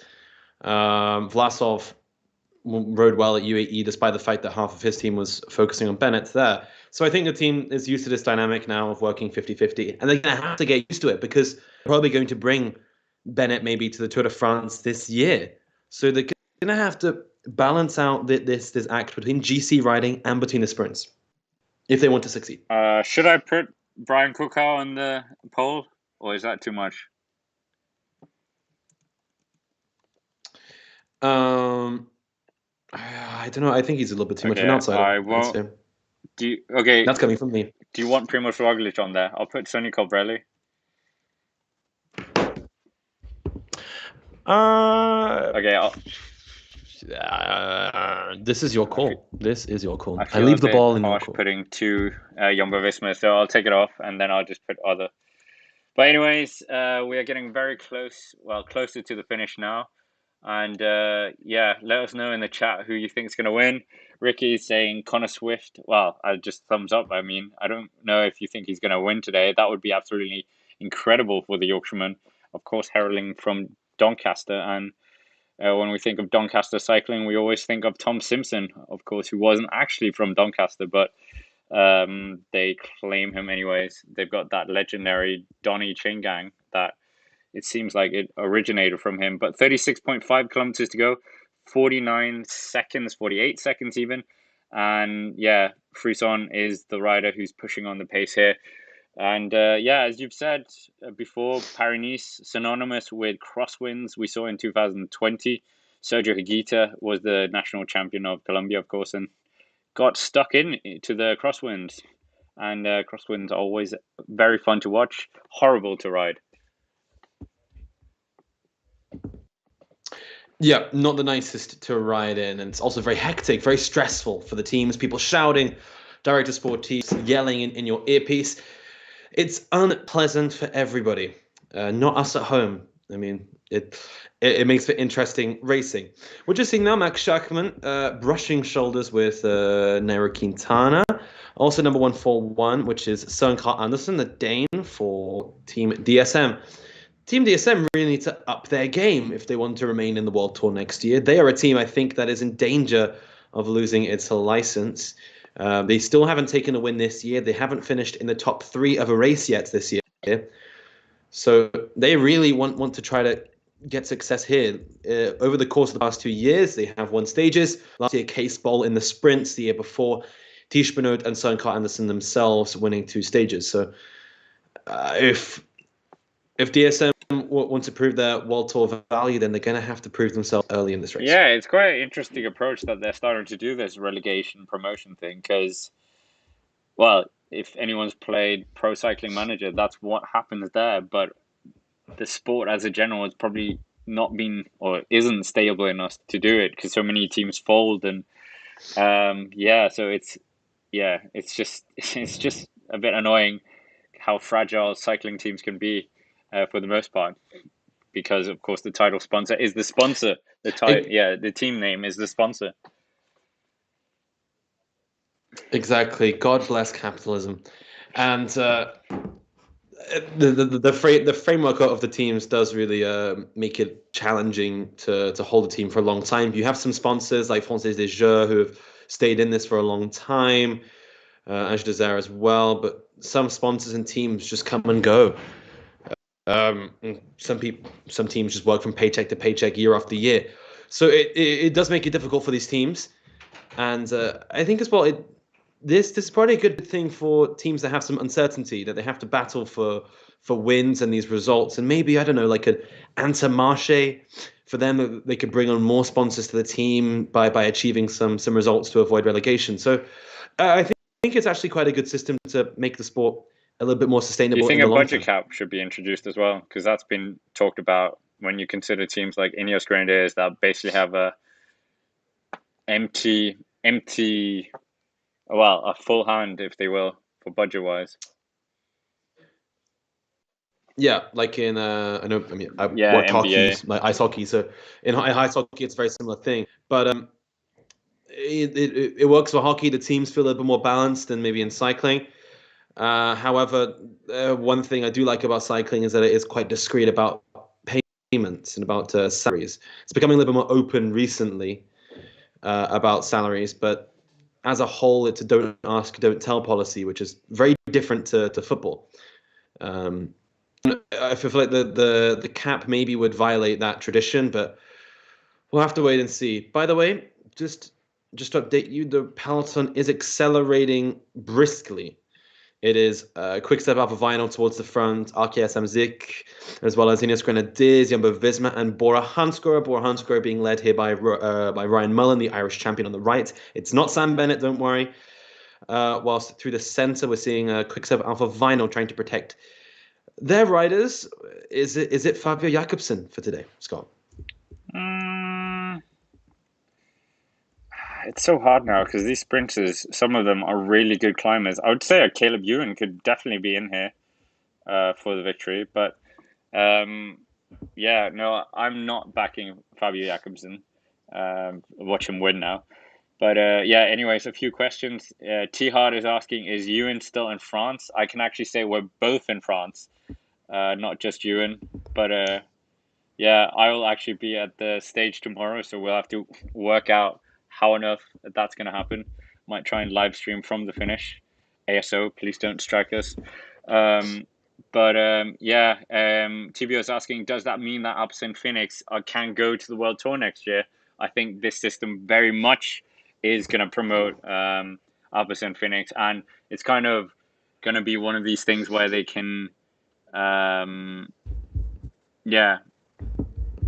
Vlasov rode well at UAE, despite the fact that half of his team was focusing on Bennett there. So I think the team is used to this dynamic now of working 50-50, and they're going to have to get used to it because they're probably going to bring Bennett maybe to the Tour de France this year. So they're going to have to balance out this act between GC riding and between the sprints if they want to succeed. Should I put Brian Cookhow on the poll, or is that too much? I don't know. I think he's a little bit too much of an outsider. I won't. That's coming from me. Do you want Primož Roglič on there? I'll put Sonny Colbrelli. This is your call. Okay. This is your call. I leave the ball in your court. Putting two Jumbo-Visma, so I'll take it off and then I'll just put other. But anyways, we are getting very closer to the finish now. And let us know in the chat who you think is going to win. Ricky is saying Connor Swift. Well, I just thumbs up. I mean, I don't know if you think he's going to win today. That would be absolutely incredible for the Yorkshireman. Of course, heralding from Doncaster. And when we think of Doncaster cycling, we always think of Tom Simpson, of course, who wasn't actually from Doncaster, but they claim him anyways. They've got that legendary Donny chain gang that it seems like it originated from him. But 36.5 kilometers to go, 48 seconds even. And yeah, Frisson is the rider who's pushing on the pace here. And as you've said before, Paris-Niza, synonymous with crosswinds. We saw in 2020, Sergio Higuita was the national champion of Colombia, of course, and got stuck into the crosswinds. And crosswinds are always very fun to watch, horrible to ride. Yeah, not the nicest to ride in, and it's also very hectic, very stressful for the teams. People shouting, director sportifs yelling in your earpiece. It's unpleasant for everybody, not us at home. I mean, it makes for interesting racing. We're just seeing now Max Schachmann brushing shoulders with Nairo Quintana. Also number 141, which is Søren Kragh Andersen, the Dane for Team DSM. Team DSM really need to up their game if they want to remain in the World Tour next year. They are a team, I think, that is in danger of losing its license. They still haven't taken a win this year. They haven't finished in the top 3 of a race yet this year. So they really want to try to get success here. Over the course of the past 2 years, they have won stages. Last year, Case Bowl in the sprints. The year before, Tish Benoit and Søren Kragh Andersen themselves winning 2 stages. So if DSM want to prove their World Tour value, then they're going to have to prove themselves early in this race. Yeah, it's quite an interesting approach that they're starting to do this relegation promotion thing because, well, if anyone's played Pro Cycling Manager, that's what happens there. But the sport as a general has probably not been or isn't stable enough to do it because so many teams fold. And so it's just a bit annoying how fragile cycling teams can be. For the most part, because of course the title sponsor is the sponsor. The team name is the sponsor. Exactly. God bless capitalism, and the framework of the teams does really make it challenging to hold a team for a long time. You have some sponsors like Française des Jeux who have stayed in this for a long time, Ange Desire as well, but some sponsors and teams just come and go. Some teams just work from paycheck to paycheck year after year, so it does make it difficult for these teams. And I think as well, this is probably a good thing for teams that have some uncertainty, that they have to battle for for wins and these results. And maybe, I don't know, like an Intermarché for them, they could bring on more sponsors to the team by achieving some results to avoid relegation. So I think it's actually quite a good system to make the sport a little bit more Do you sustainable in think the a long budget term. cap should be introduced as well? Because that's been talked about when you consider teams like Ineos Grenadiers that basically have a empty, well, a full hand, if they will, for budget wise. Yeah, like in I know. I mean, I Yeah, worked NBA. like ice hockey, so in ice hockey, it's a very similar thing. But it works for hockey. The teams feel a little bit more balanced than maybe in cycling. However, one thing I do like about cycling is that it is quite discreet about payments and about salaries. It's becoming a little bit more open recently about salaries, but as a whole, it's a don't ask, don't tell policy, which is very different to football. I feel like the cap maybe would violate that tradition, but we'll have to wait and see. By the way, just to update you, the peloton is accelerating briskly. It is a quick step up of Vinyl towards the front, RKS Amzik, as well as Ineos Grenadiers, Jumbo-Visma, and Bora Hansgrohe. Bora Hansgrohe being led here by Ryan Mullen, the Irish champion on the right. It's not Sam Bennett, don't worry. Whilst through the centre, we're seeing a quick step Alpha Vinyl trying to protect their riders. Is it Fabio Jakobsen for today, Scott? Mm, it's so hard now because these sprinters, some of them are really good climbers. I would say a Caleb Ewan could definitely be in here for the victory, but yeah, no, I'm not backing Fabio Jakobsen. Watch him win now. But yeah, anyways, a few questions. T Hard is asking, is Ewan still in France? I can actually say we're both in France, not just Ewan. But yeah, I will actually be at the stage tomorrow, so we'll have to work out how on earth that's going to happen. Might try and live stream from the finish. ASO, please don't strike us. But yeah, TBO is asking, does that mean that Alpecin Phoenix can go to the World Tour next year? I think this system very much is going to promote Alpecin Phoenix, and it's kind of going to be one of these things where they can, yeah,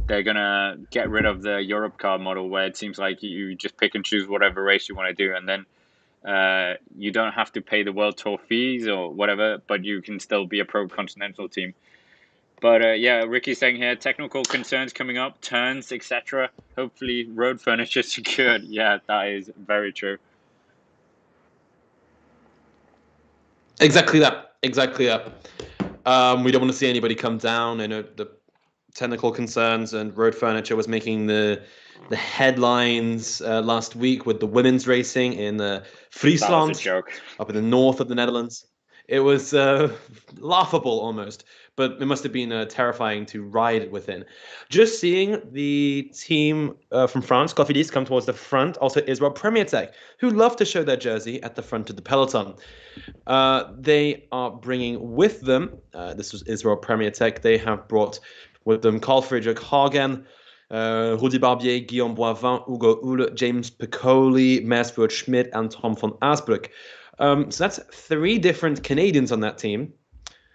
they're going to get rid of the Europe car model where it seems like you just pick and choose whatever race you want to do, and then you don't have to pay the World Tour fees or whatever, but you can still be a pro continental team. But yeah, Ricky's saying here, technical concerns coming up, turns, etc. Hopefully road furniture secured. Yeah, that is very true. Exactly that. Exactly that. We don't want to see anybody come down. I know the technical concerns and road furniture was making the headlines last week with the women's racing in That was a Friesland, joke. up in the north of the Netherlands. It was laughable almost, but it must have been terrifying to ride within. Just seeing the team from France, Cofidis, come towards the front, also Israel Premier Tech, who love to show their jersey at the front of the peloton. They are bringing with them, this was Israel Premier Tech, they have brought with them Carl Friedrich Hagen, Rudi Barbier, Guillaume Boivin, Hugo Hulle, James Piccoli, Mersford Schmidt, and Tom von Asbrook. So that's 3 different Canadians on that team,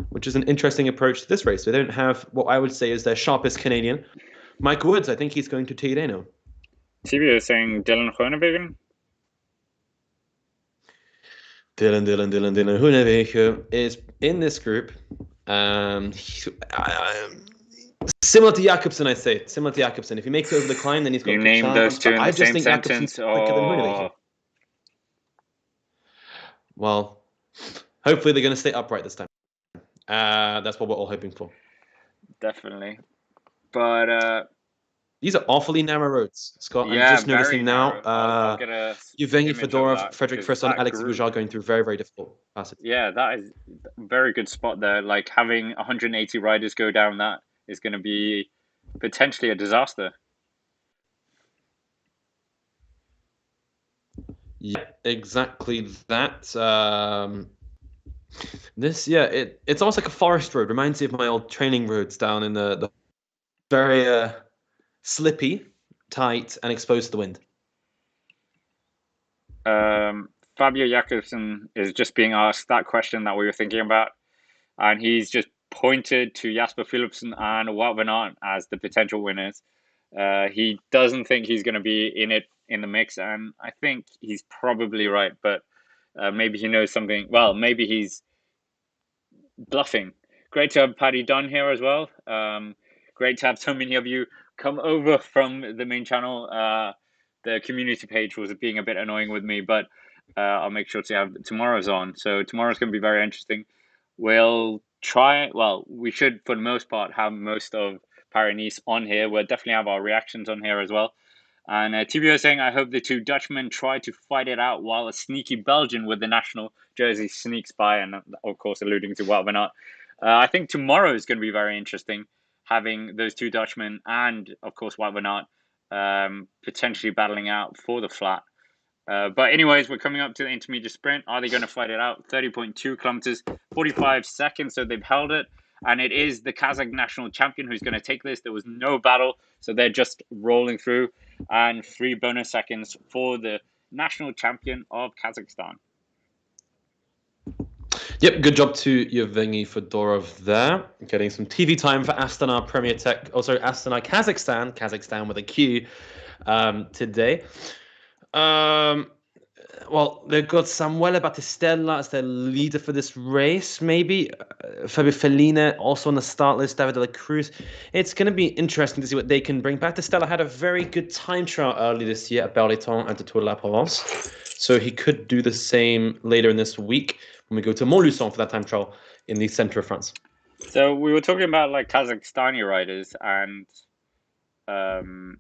which is an interesting approach to this race. They don't have what I would say is their sharpest Canadian. Mike Woods, I think he's going to Tirreno. TV is saying Dylan Groenewegen. Dylan Groenewegen is in this group. Similar to Jakobsen, I say. Similar to Jakobsen. If he makes it over the climb, then he's got You a good named chance. those two But in I the just same think Jakobsen's sentence. quicker than Groenewegen. Well, hopefully they're going to stay upright this time. That's what we're all hoping for. Definitely. But these are awfully narrow roads, Scott. yeah, I'm just noticing now. I'll get a Yevgeny image of Fedorov, that Frederick because Frisson, that Alex group. Bouchard going through very, very difficult passages. Yeah, that is a very good spot there. Like having 180 riders go down that is going to be potentially a disaster. Yeah, exactly that. It's almost like a forest road. Reminds me of my old training roads down in the very slippy, tight, and exposed to the wind. Fabio Jakobsen is just being asked that question that we were thinking about, and he's just pointed to Jasper Philipsen and Wout van Aert as the potential winners. He doesn't think he's going to be in the mix, and I think he's probably right. But maybe he knows something. Well, maybe he's bluffing. Great to have Paddy Dunn here as well. Great to have so many of you come over from the main channel. The community page was being a bit annoying with me, but I'll make sure to have tomorrow's on. So tomorrow's going to be very interesting. We'll try, well, we should, for the most part, have most of Paris-Nice on here. We'll definitely have our reactions on here as well. And TBO saying, I hope the two Dutchmen try to fight it out while a sneaky Belgian with the national jersey sneaks by, and of course alluding to Wout van Aert. I think tomorrow is going to be very interesting, having those two Dutchmen and, of course, Wout van Aert potentially battling out for the flat. But anyways, we're coming up to the intermediate sprint. Are they going to fight it out? 30.2 kilometers, 45 seconds, so they've held it. And it is the Kazakh national champion who's going to take this. There was no battle, so they're just rolling through. And 3 bonus seconds for the national champion of Kazakhstan. Yep, good job to Yevgeny Fedorov there. Getting some TV time for Astana Premier Tech. Oh, sorry, Astana Kazakhstan with a Q today. Well, they've got Samuele Battistella as their leader for this race, maybe. Fabio Fellina also on the start list, David de la Cruz. It's going to be interesting to see what they can bring. Battistella had a very good time trial early this year at Berleton and the Tour de la Provence. So he could do the same later in this week when we go to Montluçon for that time trial in the center of France. So we were talking about like Kazakhstani riders and,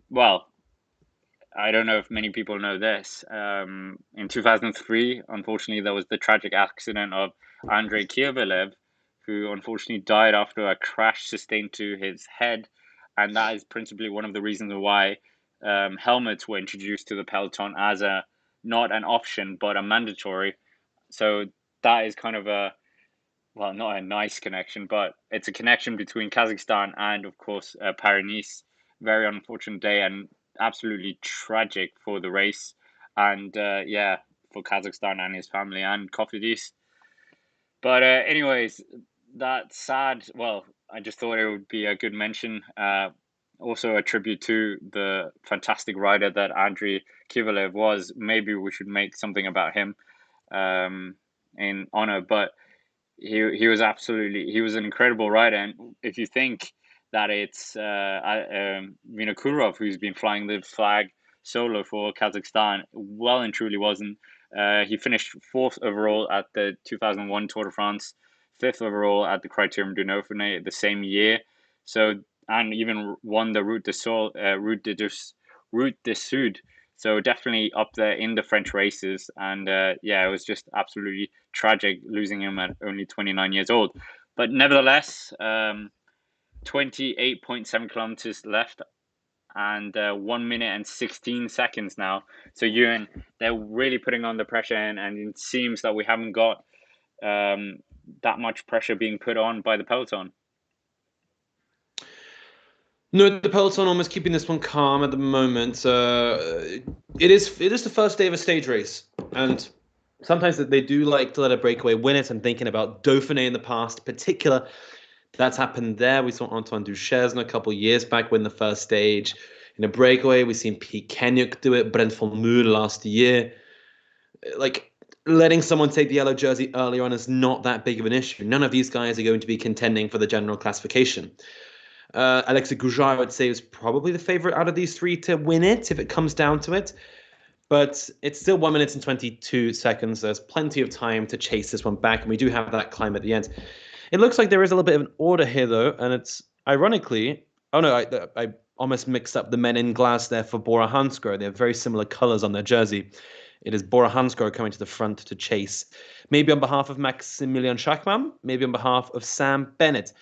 well, I don't know if many people know this. In 2003, unfortunately, there was the tragic accident of Andrei Kiyevelev, who unfortunately died after a crash sustained to his head. And that is principally one of the reasons why helmets were introduced to the peloton as not an option, but a mandatory. So that is kind of well, not a nice connection, but it's a connection between Kazakhstan and, of course, Paris-Nice. Very unfortunate day and absolutely tragic for the race, and yeah, for Kazakhstan and his family and Cofidis. But anyways, that's sad. Well, I just thought it would be a good mention. Also a tribute to the fantastic rider that Andrei Kiyevelev was. Maybe we should make something about him in honor. But he was an incredible rider. And if you think that it's Vinokurov who's been flying the flag solo for Kazakhstan, well and truly wasn't. He finished 4th overall at the 2001 Tour de France, 5th overall at the Criterium du Dauphiné the same year. So, and even won the Route du Sud. So definitely up there in the French races. And yeah, it was just absolutely tragic losing him at only 29 years old. But nevertheless, 28.7 kilometers left and 1 minute and 16 seconds now. So Ewan, they're really putting on the pressure, and it seems that we haven't got that much pressure being put on by the peloton. No, the peloton almost keeping this one calm at the moment. It is the first day of a stage race, and sometimes they do like to let a breakaway win it. I'm thinking about Dauphiné in the past, particular. That's happened there. We saw Antoine Duchesne a couple of years back win the first stage in a breakaway. We've seen Pete Kenyuk do it, Brent van Moer last year. Like, letting someone take the yellow jersey early on is not that big of an issue. None of these guys are going to be contending for the general classification. Alexei Goujon, I would say, is probably the favorite out of these three to win it if it comes down to it. But it's still 1 minute and 22 seconds. There's plenty of time to chase this one back, and we do have that climb at the end. It looks like there is a little bit of an order here, though, and it's ironically... Oh, no, I almost mixed up the men in glass there for Bora Hansgrohe. They have very similar colors on their jersey. It is Bora Hansgrohe coming to the front to chase. Maybe on behalf of Maximilian Schachmann, maybe on behalf of Sam Bennett.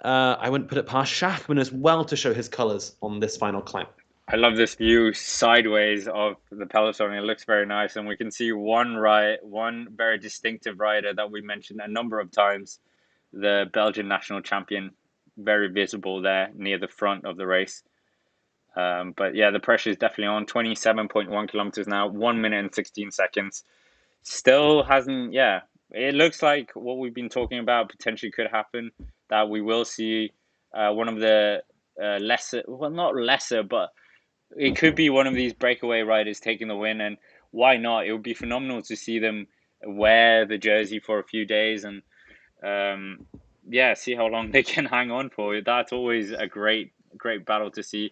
I wouldn't put it past Schachmann as well to show his colors on this final climb. I love this view sideways of the peloton. It looks very nice, and we can see one very distinctive rider that we mentioned a number of times, the Belgian national champion, very visible there near the front of the race. But yeah, the pressure is definitely on. 27.1 kilometers now, 1 minute and 16 seconds. Still hasn't, yeah, it looks like what we've been talking about potentially could happen. that we will see one of the lesser, well, not lesser, but it could be one of these breakaway riders taking the win. And why not? It would be phenomenal to see them wear the jersey for a few days and see how long they can hang on for. That's always a great battle to see.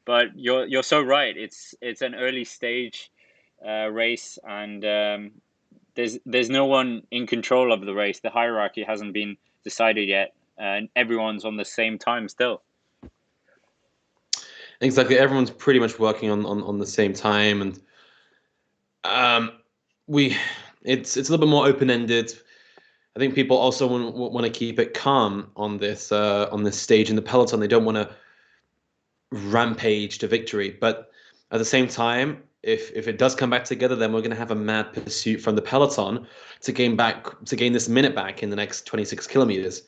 But you're so right. It's an early stage race, and there's no one in control of the race. The hierarchy hasn't been decided yet, and everyone's on the same time still. Exactly, everyone's pretty much working on the same time, and it's a little bit more open-ended. I think people also want to keep it calm on this stage in the peloton. They don't want to rampage to victory, but at the same time, if it does come back together, then we're going to have a mad pursuit from the peloton to gain this minute back in the next 26 kilometers.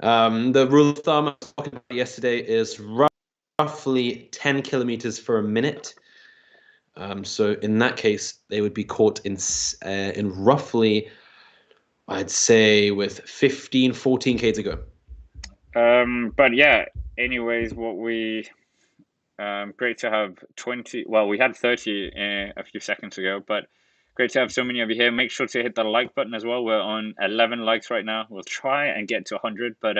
The rule of thumb I was talking about yesterday is roughly 10 kilometers for a minute. So in that case, they would be caught in roughly, I'd say, with 14 K to go. But yeah, anyways, what we great to have 20. Well, we had 30 a few seconds ago, but great to have so many of you here. Make sure to hit the like button as well. We're on 11 likes right now. We'll try and get to 100, but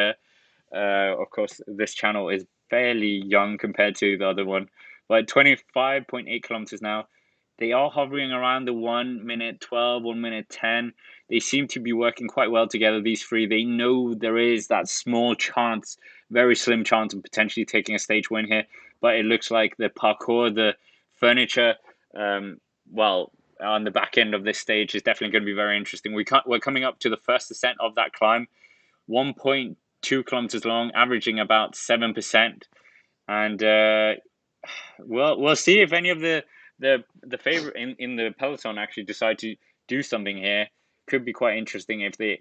of course, this channel is fairly young compared to the other one. But 25.8 kilometers now. They are hovering around the 1 minute 12, 1 minute 10. They seem to be working quite well together, these three. They know there is that small chance, very slim chance of potentially taking a stage win here. But it looks like the parkour, the furniture, on the back end of this stage is definitely going to be very interesting. We're coming up to the first ascent of that climb, 1.2 kilometers long, averaging about 7%. And we'll see if any of the favorite in the peloton actually decide to do something here. Could be quite interesting if they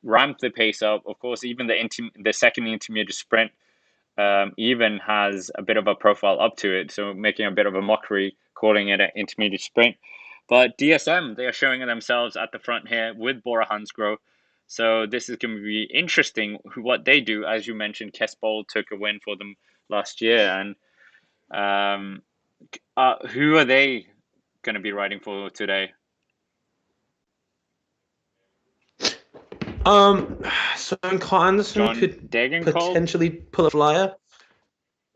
ramp the pace up. Of course, even the second intermediate sprint even has a bit of a profile up to it, so making a bit of a mockery, calling it an intermediate sprint. But DSM, they are showing themselves at the front here with Bora Hansgrohe. So this is going to be interesting what they do. As you mentioned, Kespol took a win for them last year, and who are they going to be riding for today? Søren Kragh Andersen could potentially pull a flyer.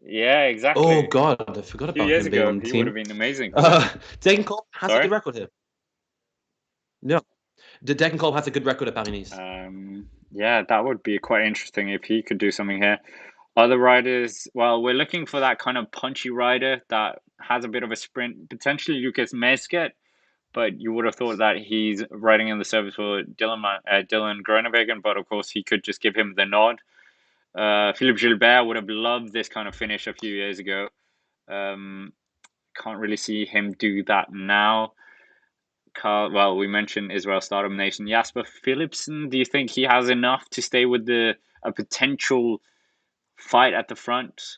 Yeah, exactly. Oh God, I forgot about him being on the team. He would have been amazing. Degenkolb has a good record here. Yeah, Degenkolb has a good record at Paris-Niza. Yeah, that would be quite interesting if he could do something here. Other riders, well, we're looking for that kind of punchy rider that has a bit of a sprint, potentially Lucas Mesket, but you would have thought that he's riding in the service for Dylan Groenewegen, but of course he could just give him the nod. Philippe Gilbert would have loved this kind of finish a few years ago. Can't really see him do that now. We mentioned Israel Stardom Nation. Jasper Philipsen, do you think he has enough to stay with a potential fight at the front?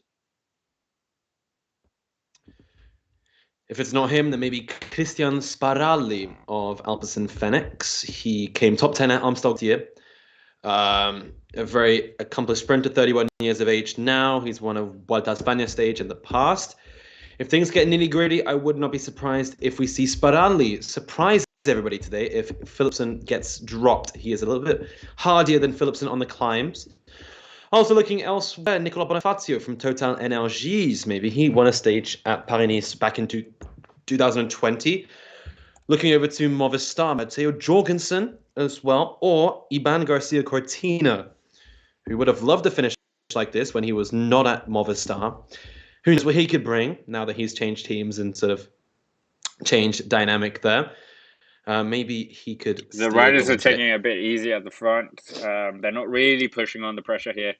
If it's not him, then maybe Christian Sparalli of Alpecin Fenix. He came top 10 at Amstel this year. A very accomplished sprinter, 31 years of age now. He's won a Vuelta a España stage in the past. If things get nitty-gritty, I would not be surprised if we see Sparalli surprise everybody today if Philipsen gets dropped. He is a little bit hardier than Philipsen on the climbs. Also looking elsewhere, Nicolas Bonifacio from Total Energies. Maybe he won a stage at Paris-Niza back in 2020. Looking over to Movistar, Matteo Jorgensen as well, or Iban Garcia Cortina, who would have loved to finish like this when he was not at Movistar. Who knows what he could bring now that he's changed teams and sort of changed dynamic there. Maybe he could. The riders are taking it a bit easy at the front. They're not really pushing on the pressure here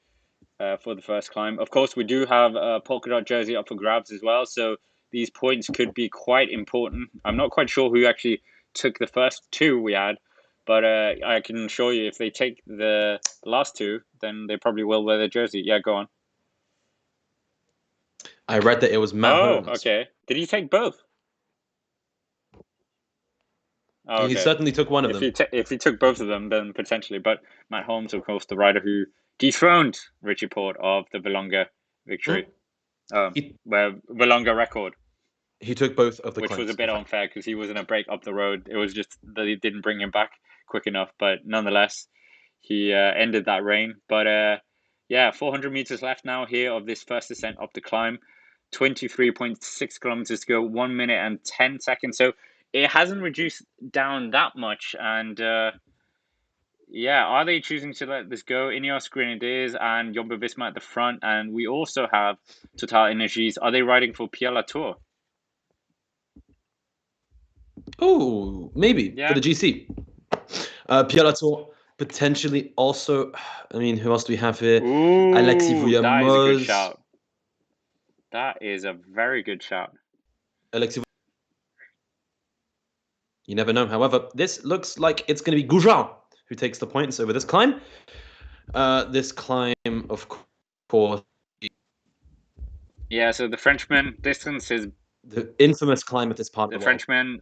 for the first climb. Of course, we do have a polka dot jersey up for grabs as well, so these points could be quite important. I'm not quite sure who actually took the first two we had, but I can assure you if they take the last two, then they probably will wear the jersey. Yeah, go on. I read that it was Matt Holmes. Oh, okay. Did he take both? Oh, okay. He certainly took one of them. If he took both of them, then potentially. But Matt Holmes, of course, the rider who dethroned Richie Porte of the Villonga victory, where Villonga record. He took both of the which climbs, was a bit unfair because he was in a break up the road. It was just that he didn't bring him back quick enough, but nonetheless, he ended that reign. But 400 meters left now here of this first ascent up the climb. 23.6 kilometers to go, 1 minute and 10 seconds. So it hasn't reduced down that much. And are they choosing to let this go? Ineos Grenadiers and Jumbo-Visma at the front. And we also have Total Energies. Are they riding for Pierre Latour? Oh, maybe for the GC. Pierre Latour potentially also. I mean, who else do we have here? Ooh, Alexis Vuillermoz. That is a good shout. That is a very good shout. Alexis. You never know. However, this looks like it's going to be Goujon who takes the points over this climb. This climb, of course. Yeah, so the Frenchman distance is the infamous climb of this part of the world. Frenchman.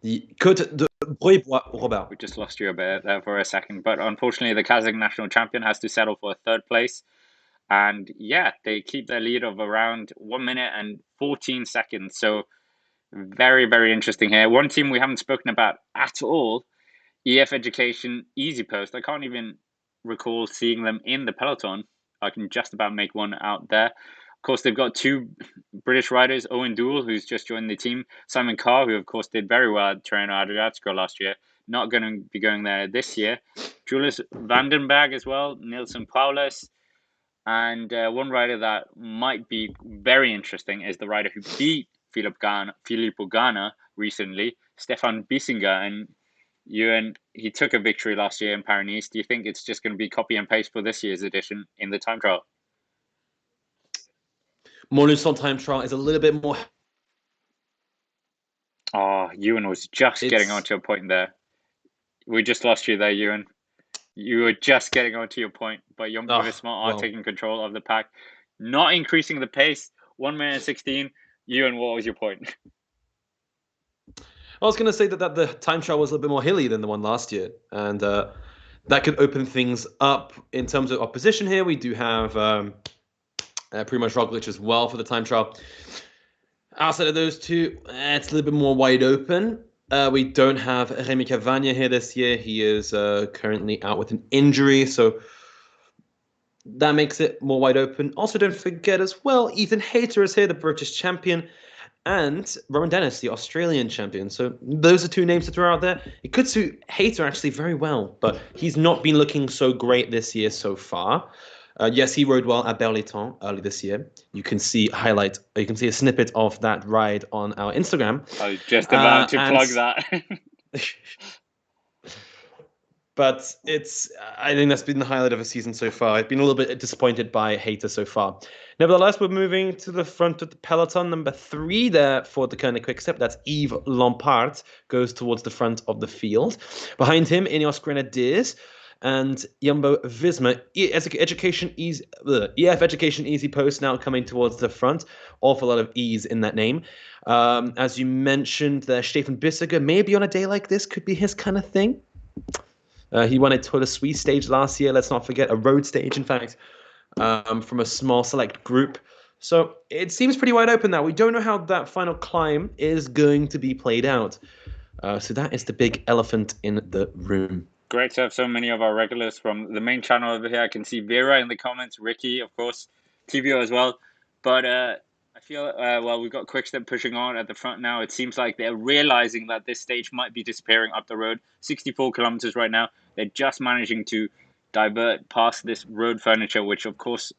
The Côte de Breuil Robert. We just lost you a bit there for a second, but unfortunately, the Kazakh national champion has to settle for a third place. And they keep their lead of around 1 minute and 14 seconds. So very, very interesting here. One team we haven't spoken about at all, EF Education Easy Post. I can't even recall seeing them in the peloton. I can just about make one out there. Of course, they've got two British riders, Owen Doull, who's just joined the team, Simon Carr, who of course did very well at Tirreno Adriatico last year, not going to be going there this year. Julius Vandenberg as well, Nilsson Paulus, and one rider that might be very interesting is the rider who beat Filippo Ganna recently, Stefan Bissinger, and he took a victory last year in Paris-Niza. Do you think it's just going to be copy and paste for this year's edition in the time trial? Monuson time trial is a little bit more. Oh, Ewan was just getting onto a point there. We just lost you there, Ewan. You were just getting onto your point, but Jumbo-Visma are taking control of the pack, not increasing the pace. 1 minute and 16. Ewan, what was your point? I was going to say that the time trial was a little bit more hilly than the one last year, and that could open things up in terms of opposition here. We do have Primož Roglič as well for the time trial. Outside of those two, it's a little bit more wide open. We don't have Rémi Cavagna here this year. He is currently out with an injury, so that makes it more wide open. Also, don't forget as well, Ethan Hayter is here, the British champion, and Rowan Dennis, the Australian champion. So those are two names to throw out there. It could suit Hayter actually very well, but he's not been looking so great this year so far. Yes, he rode well at Berleton early this year. You can see a snippet of that ride on our Instagram. I was just about to plug that. But I think that's been the highlight of the season so far. I've been a little bit disappointed by Hayter so far. Nevertheless, we're moving to the front of the peloton. Number 3 there for the Koenig Quickstep. That's Yves Lampaert, goes towards the front of the field. Behind him, Ineos Grenadiers and Jumbo-Visma. EF Education Easy Post now coming towards the front. Awful lot of ease in that name. As you mentioned, Stefan Bissiger, maybe on a day like this, could be his kind of thing. He won a Tour de Suisse stage last year. Let's not forget, a road stage, in fact, from a small select group. So it seems pretty wide open now. We don't know how that final climb is going to be played out. So that is the big elephant in the room. Great to have so many of our regulars from the main channel over here. I can see Vera in the comments, Ricky, of course, TBO as well. But I feel, we've got Quickstep pushing on at the front now. It seems like they're realizing that this stage might be disappearing up the road. 64 kilometers right now. They're just managing to divert past this road furniture, which, of course,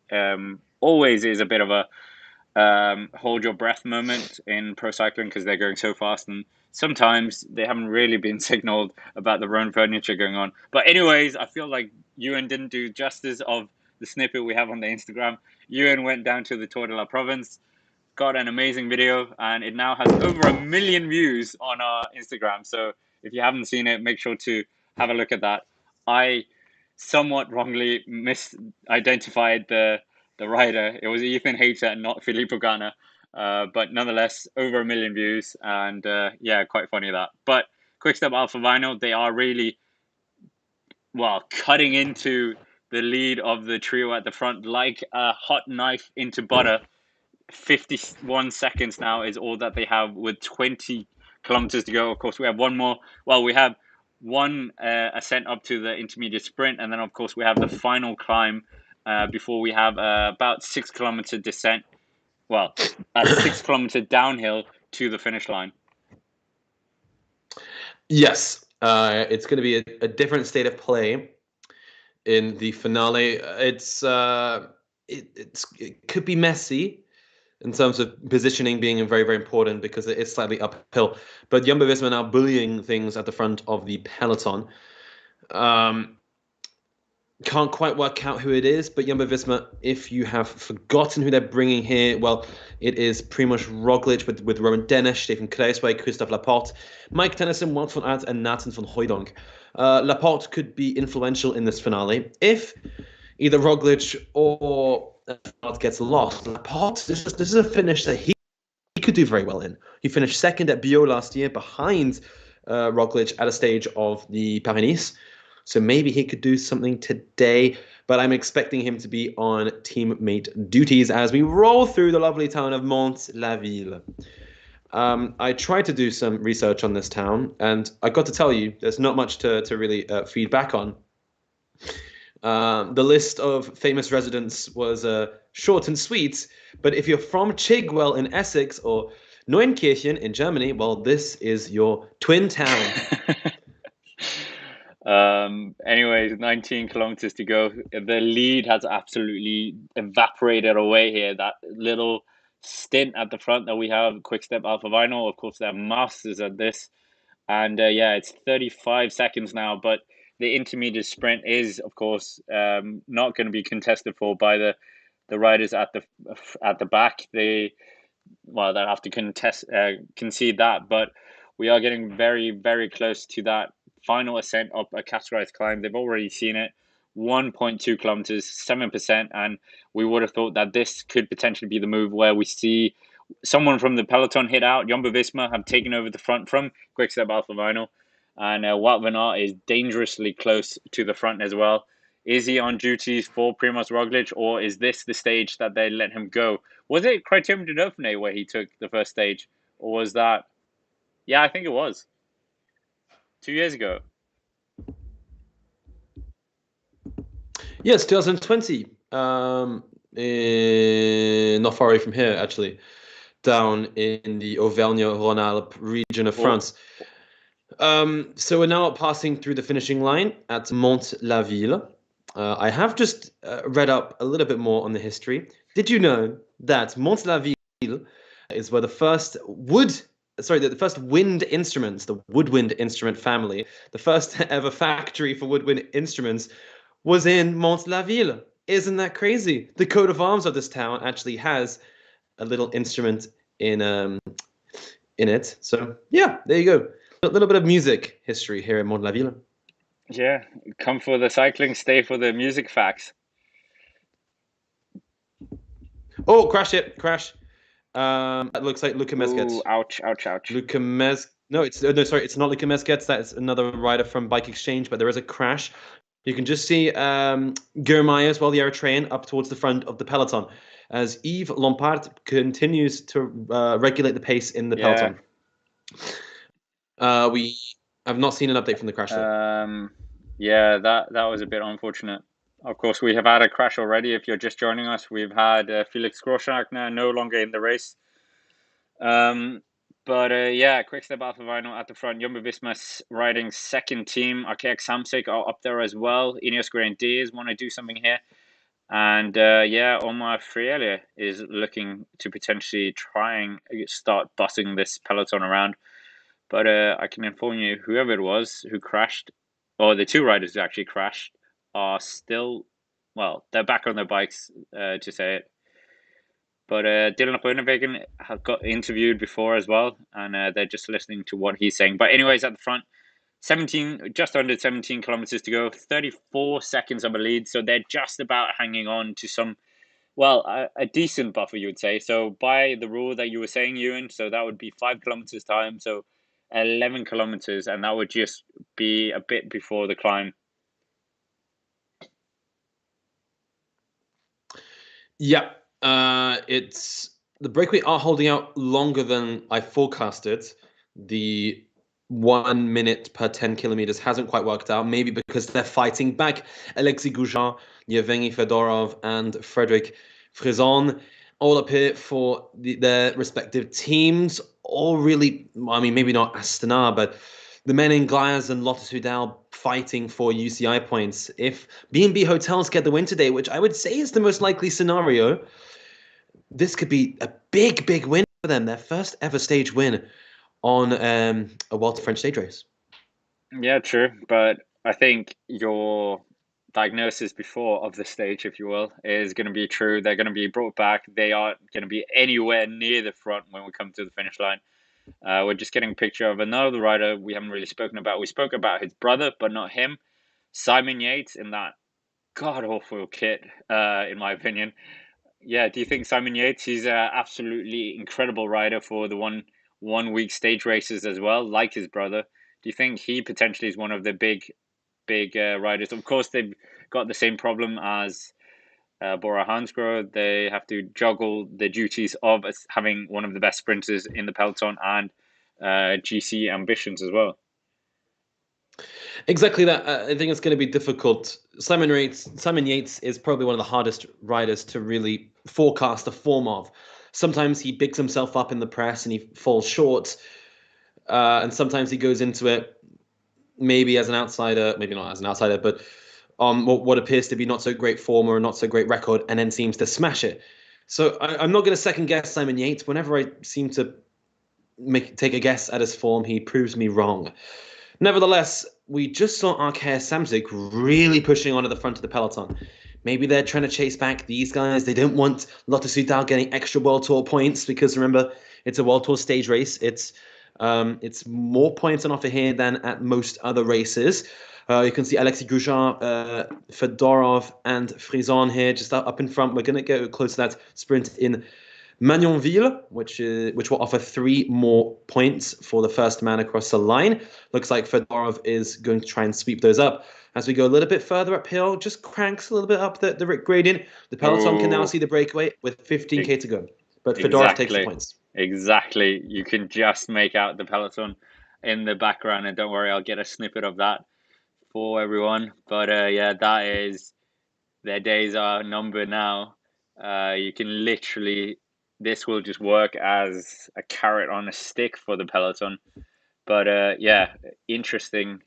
always is a bit of a hold your breath moment in pro cycling because they're going so fast, and sometimes they haven't really been signaled about the road furniture going on. But anyways, I feel like Ewan didn't do justice of the snippet we have on the Instagram. Ewan went down to the Tour de la Provence, got an amazing video, and it now has over 1 million views on our Instagram. So if you haven't seen it, make sure to have a look at that. I somewhat wrongly misidentified the rider. It was Ethan Hayter and not Filippo Ganna. But nonetheless, over 1 million views, and quite funny that. But Quickstep Alpha Vinyl, they are really, cutting into the lead of the trio at the front like a hot knife into butter. 51 seconds now is all that they have with 20 kilometers to go. Of course, we have one more. Well, we have one ascent up to the intermediate sprint, and then of course we have the final climb before we have about 6 kilometer descent. Well, a 6 kilometer downhill to the finish line. Yes, it's going to be a different state of play in the finale. It could be messy in terms of positioning being very, very important because it is slightly uphill. But Jumbo-Visma now bullying things at the front of the peloton. Can't quite work out who it is, but Jumbo-Visma, if you have forgotten who they're bringing here, well, it is Primož Roglič with Rowan Dennis, Stefan Kruijswijk, Christophe Laporte, Mike Tennyson, Wout van Aert, and Nathan van Hooijdonk. Laporte could be influential in this finale if either Roglič or Laporte gets lost. Laporte, this is a finish that he could do very well in. He finished second at Bio last year behind Roglič at a stage of the Paris-Niza. So maybe he could do something today, but I'm expecting him to be on teammate duties as we roll through the lovely town of Mantes-la-Ville. I tried to do some research on this town, and I got to tell you, there's not much to really feed back on. The list of famous residents was short and sweet, but if you're from Chigwell in Essex or Neunkirchen in Germany, well, this is your twin town. Anyways, 19 kilometers to go. The lead has absolutely evaporated away here. That little stint at the front that we have, Quick-Step Alpha Vinyl, of course, they're masters at this. And it's 35 seconds now, but the intermediate sprint is, of course, not going to be contested for by the riders at the back. They'll have to concede that, but we are getting very, very close to that final ascent up a categorized climb. They've already seen it, 1.2 kilometers, 7%, and we would have thought that this could potentially be the move where we see someone from the peloton hit out. Jumbo-Visma have taken over the front from Quick-Step Alpha Vinyl, and Wout van Aert is dangerously close to the front as well. Is he on duty for Primož Roglič, or is this the stage that they let him go? Was it Criterium du Dauphiné where he took the first stage, or was that? Yeah, I think it was 2 years ago. Yes, 2020. Not far away from here, actually, down in the Auvergne-Rhône-Alpes region of France. So we're now passing through the finishing line at Mantes-la-Ville. I have just read up a little bit more on the history. Did you know that Mantes-la-Ville is where the first wind instruments, the woodwind instrument family, the first ever factory for woodwind instruments was in Mantes-la-Ville. Isn't that crazy? The coat of arms of this town actually has a little instrument in it. So yeah, there you go. A little bit of music history here in Mantes-la-Ville. Yeah, come for the cycling, stay for the music facts. Oh, crash. That looks like Luka Mezgec. Ooh, ouch. Luka Mezgec. No, it's not Luka Mezgec. That's another rider from Bike Exchange, but there is a crash. You can just see Germay as well, the Eritrean, up towards the front of the peloton, as Yves Lampard continues to regulate the pace in the peloton. We have not seen an update from the crash though. Yeah, that was a bit unfortunate. Of course, we have had a crash already. If you're just joining us, we've had Felix Groschak now no longer in the race. Quick-Step Alpha Vinyl at the front. Jumbo-Visma riding second team. Archaic Samsic are up there as well. Ineos Grenadiers want to do something here. And Omar Friele is looking to potentially try and start bussing this peloton around. But I can inform you, whoever it was who crashed, or the two riders who actually crashed, are still, they're back on their bikes, to say it. But Dylan Groenewegen got interviewed before as well, and they're just listening to what he's saying. But anyways, at the front, just under 17 kilometers to go, 34 seconds of a lead. So they're just about hanging on to some, a decent buffer, you would say. So by the rule that you were saying, Ewan, so that would be 5 kilometers time. So 11 kilometers, and that would just be a bit before the climb. Yeah, it's the breakaway are holding out longer than I forecasted. The 1 minute per 10 kilometers hasn't quite worked out, maybe because they're fighting back. Alexei Goujon, Yevgeny Fedorov, and Frederick Frison all up here for their respective teams. All really, I mean, maybe not Astana, but the men in Glayas and Lotto Soudal fighting for UCI points. If B&B Hotels get the win today, which I would say is the most likely scenario, this could be a big, big win for them. Their first ever stage win on a World French stage race. Yeah, true. But I think your diagnosis before of the stage, if you will, is going to be true. They're going to be brought back. They aren't going to be anywhere near the front when we come to the finish line. We're just getting a picture of another rider we haven't really spoken about. We spoke about his brother, but not him. Simon Yates in that god-awful kit, in my opinion. Yeah, do you think Simon Yates, he's an absolutely incredible rider for the one week stage races as well, like his brother. Do you think he potentially is one of the big riders? Of course, they've got the same problem as Bora Hansgrohe. They have to juggle the duties of having one of the best sprinters in the peloton and GC ambitions as well. Exactly that. I think it's going to be difficult. Simon Yates is probably one of the hardest riders to really forecast the form of. Sometimes he bigs himself up in the press and he falls short, and sometimes he goes into it maybe as an outsider, maybe not as an outsider, but on what appears to be not so great form or a not so great record, and then seems to smash it. So I'm not going to second guess Simon Yates. Whenever I seem to take a guess at his form, he proves me wrong. Nevertheless, we just saw Arkea Samsic really pushing onto the front of the peloton. Maybe they're trying to chase back these guys. They don't want Lotto Soudal getting extra World Tour points because remember, it's a World Tour stage race. It's more points on offer here than at most other races. You can see Alexei Goujon, Fedorov, and Frison here just up in front. We're going to go close to that sprint in Mantes-la-Ville, which will offer 3 more points for the first man across the line. Looks like Fedorov is going to try and sweep those up. As we go a little bit further uphill, just cranks a little bit up the gradient. The peloton can now see the breakaway with 15k to go. But Fedorov takes the points. Exactly. You can just make out the peloton in the background, and don't worry, I'll get a snippet of that for everyone. But yeah, that is, their days are numbered now. You can literally, this will just work as a carrot on a stick for the peloton. But yeah, interesting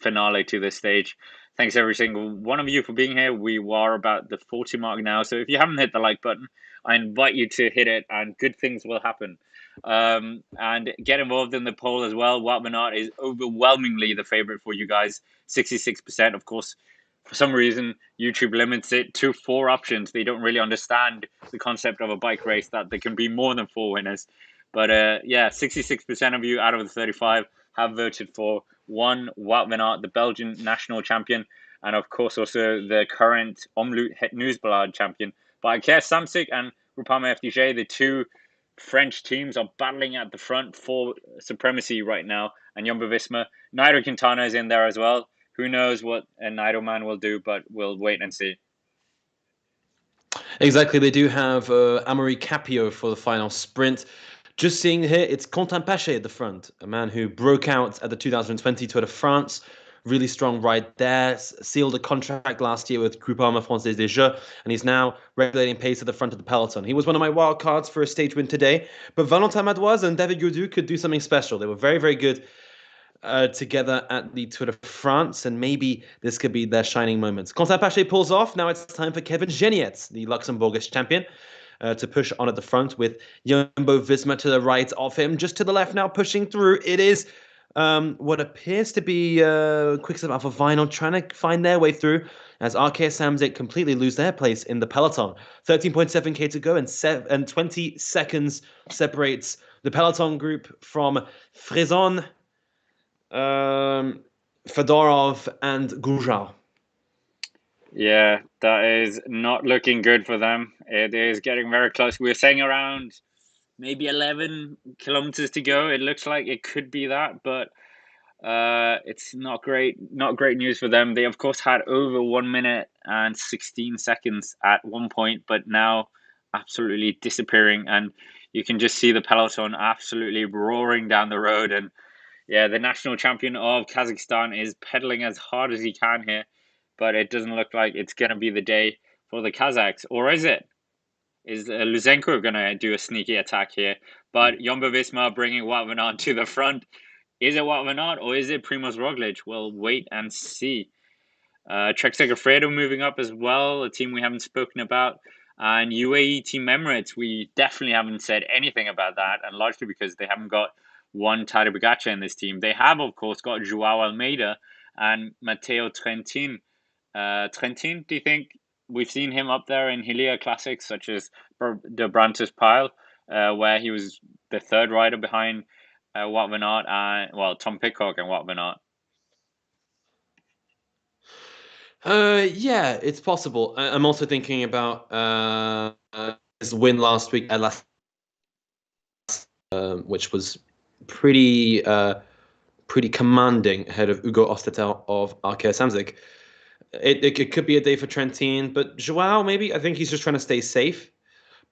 finale to this stage. Thanks every single one of you for being here. We are about the 40 mark now, so if you haven't hit the like button, I invite you to hit it, and good things will happen. And get involved in the poll as well. Wout van Aert is overwhelmingly the favorite for you guys, 66%. Of course, for some reason, YouTube limits it to 4 options. They don't really understand the concept of a bike race, that there can be more than 4 winners. But yeah, 66% of you out of the 35 have voted for one Wout van Aert, the Belgian national champion, and of course also the current Omloop Het Nieuwsblad champion. But Arkea Samsic and Groupama FDJ, the 2 French teams, are battling at the front for supremacy right now. And Jumbo-Visma, Nairo Quintana is in there as well. Who knows what a Nairo man will do, but we'll wait and see. Exactly, they do have Amaury Capio for the final sprint. Just seeing here, it's Quentin Paché at the front, a man who broke out at the 2020 Tour de France. Really strong ride there, sealed a contract last year with Groupama Française des Jeux, and he's now regulating pace at the front of the peloton. He was one of my wild cards for a stage win today, but Valentin Madoise and David Gaudu could do something special. They were very, very good together at the Tour de France, and maybe this could be their shining moments. Quentin Paché pulls off. Now it's time for Kevin Geniet, the Luxembourgish champion, to push on at the front with Jumbo-Visma to the right of him. Just to the left now, pushing through. It is what appears to be Quickstep Alpha Vinyl trying to find their way through as Arkea Samsic completely lose their place in the peloton. 13.7k to go, and 20 seconds separates the peloton group from Frison, Fedorov, and Goujon. Yeah, that is not looking good for them. It is getting very close. We're saying around maybe 11 kilometers to go. It looks like it could be that, but It's not great news for them. They of course had over 1 minute and 16 seconds at one point, but now absolutely disappearing, and you can just see the peloton absolutely roaring down the road. And yeah, the national champion of Kazakhstan is pedaling as hard as he can here, but it doesn't look like it's going to be the day for the Kazakhs, or is it? Is Luzenko going to do a sneaky attack here? But Jumbo-Visma bringing Wout van Aert to the front. Is it Wout van Aert or is it Primož Roglič? We'll wait and see. Trek Segafredo moving up as well, a team we haven't spoken about. And UAE Team Emirates, we definitely haven't said anything about that, and largely because they haven't got one Tadej Pogačar in this team. They have, of course, got Joao Almeida and Matteo Trentin. Trentin, do you think we've seen him up there in Hillier Classics, such as the Brantes-Pijl, where he was the third rider behind Wout van Aert and, well, Tom Pidcock and Wout van Aert? Yeah, it's possible. I'm also thinking about his win last week at which was pretty commanding ahead of Hugo Ostetel of Arkea Samsic. It could be a day for Trentin, but Joao, maybe. I think he's just trying to stay safe.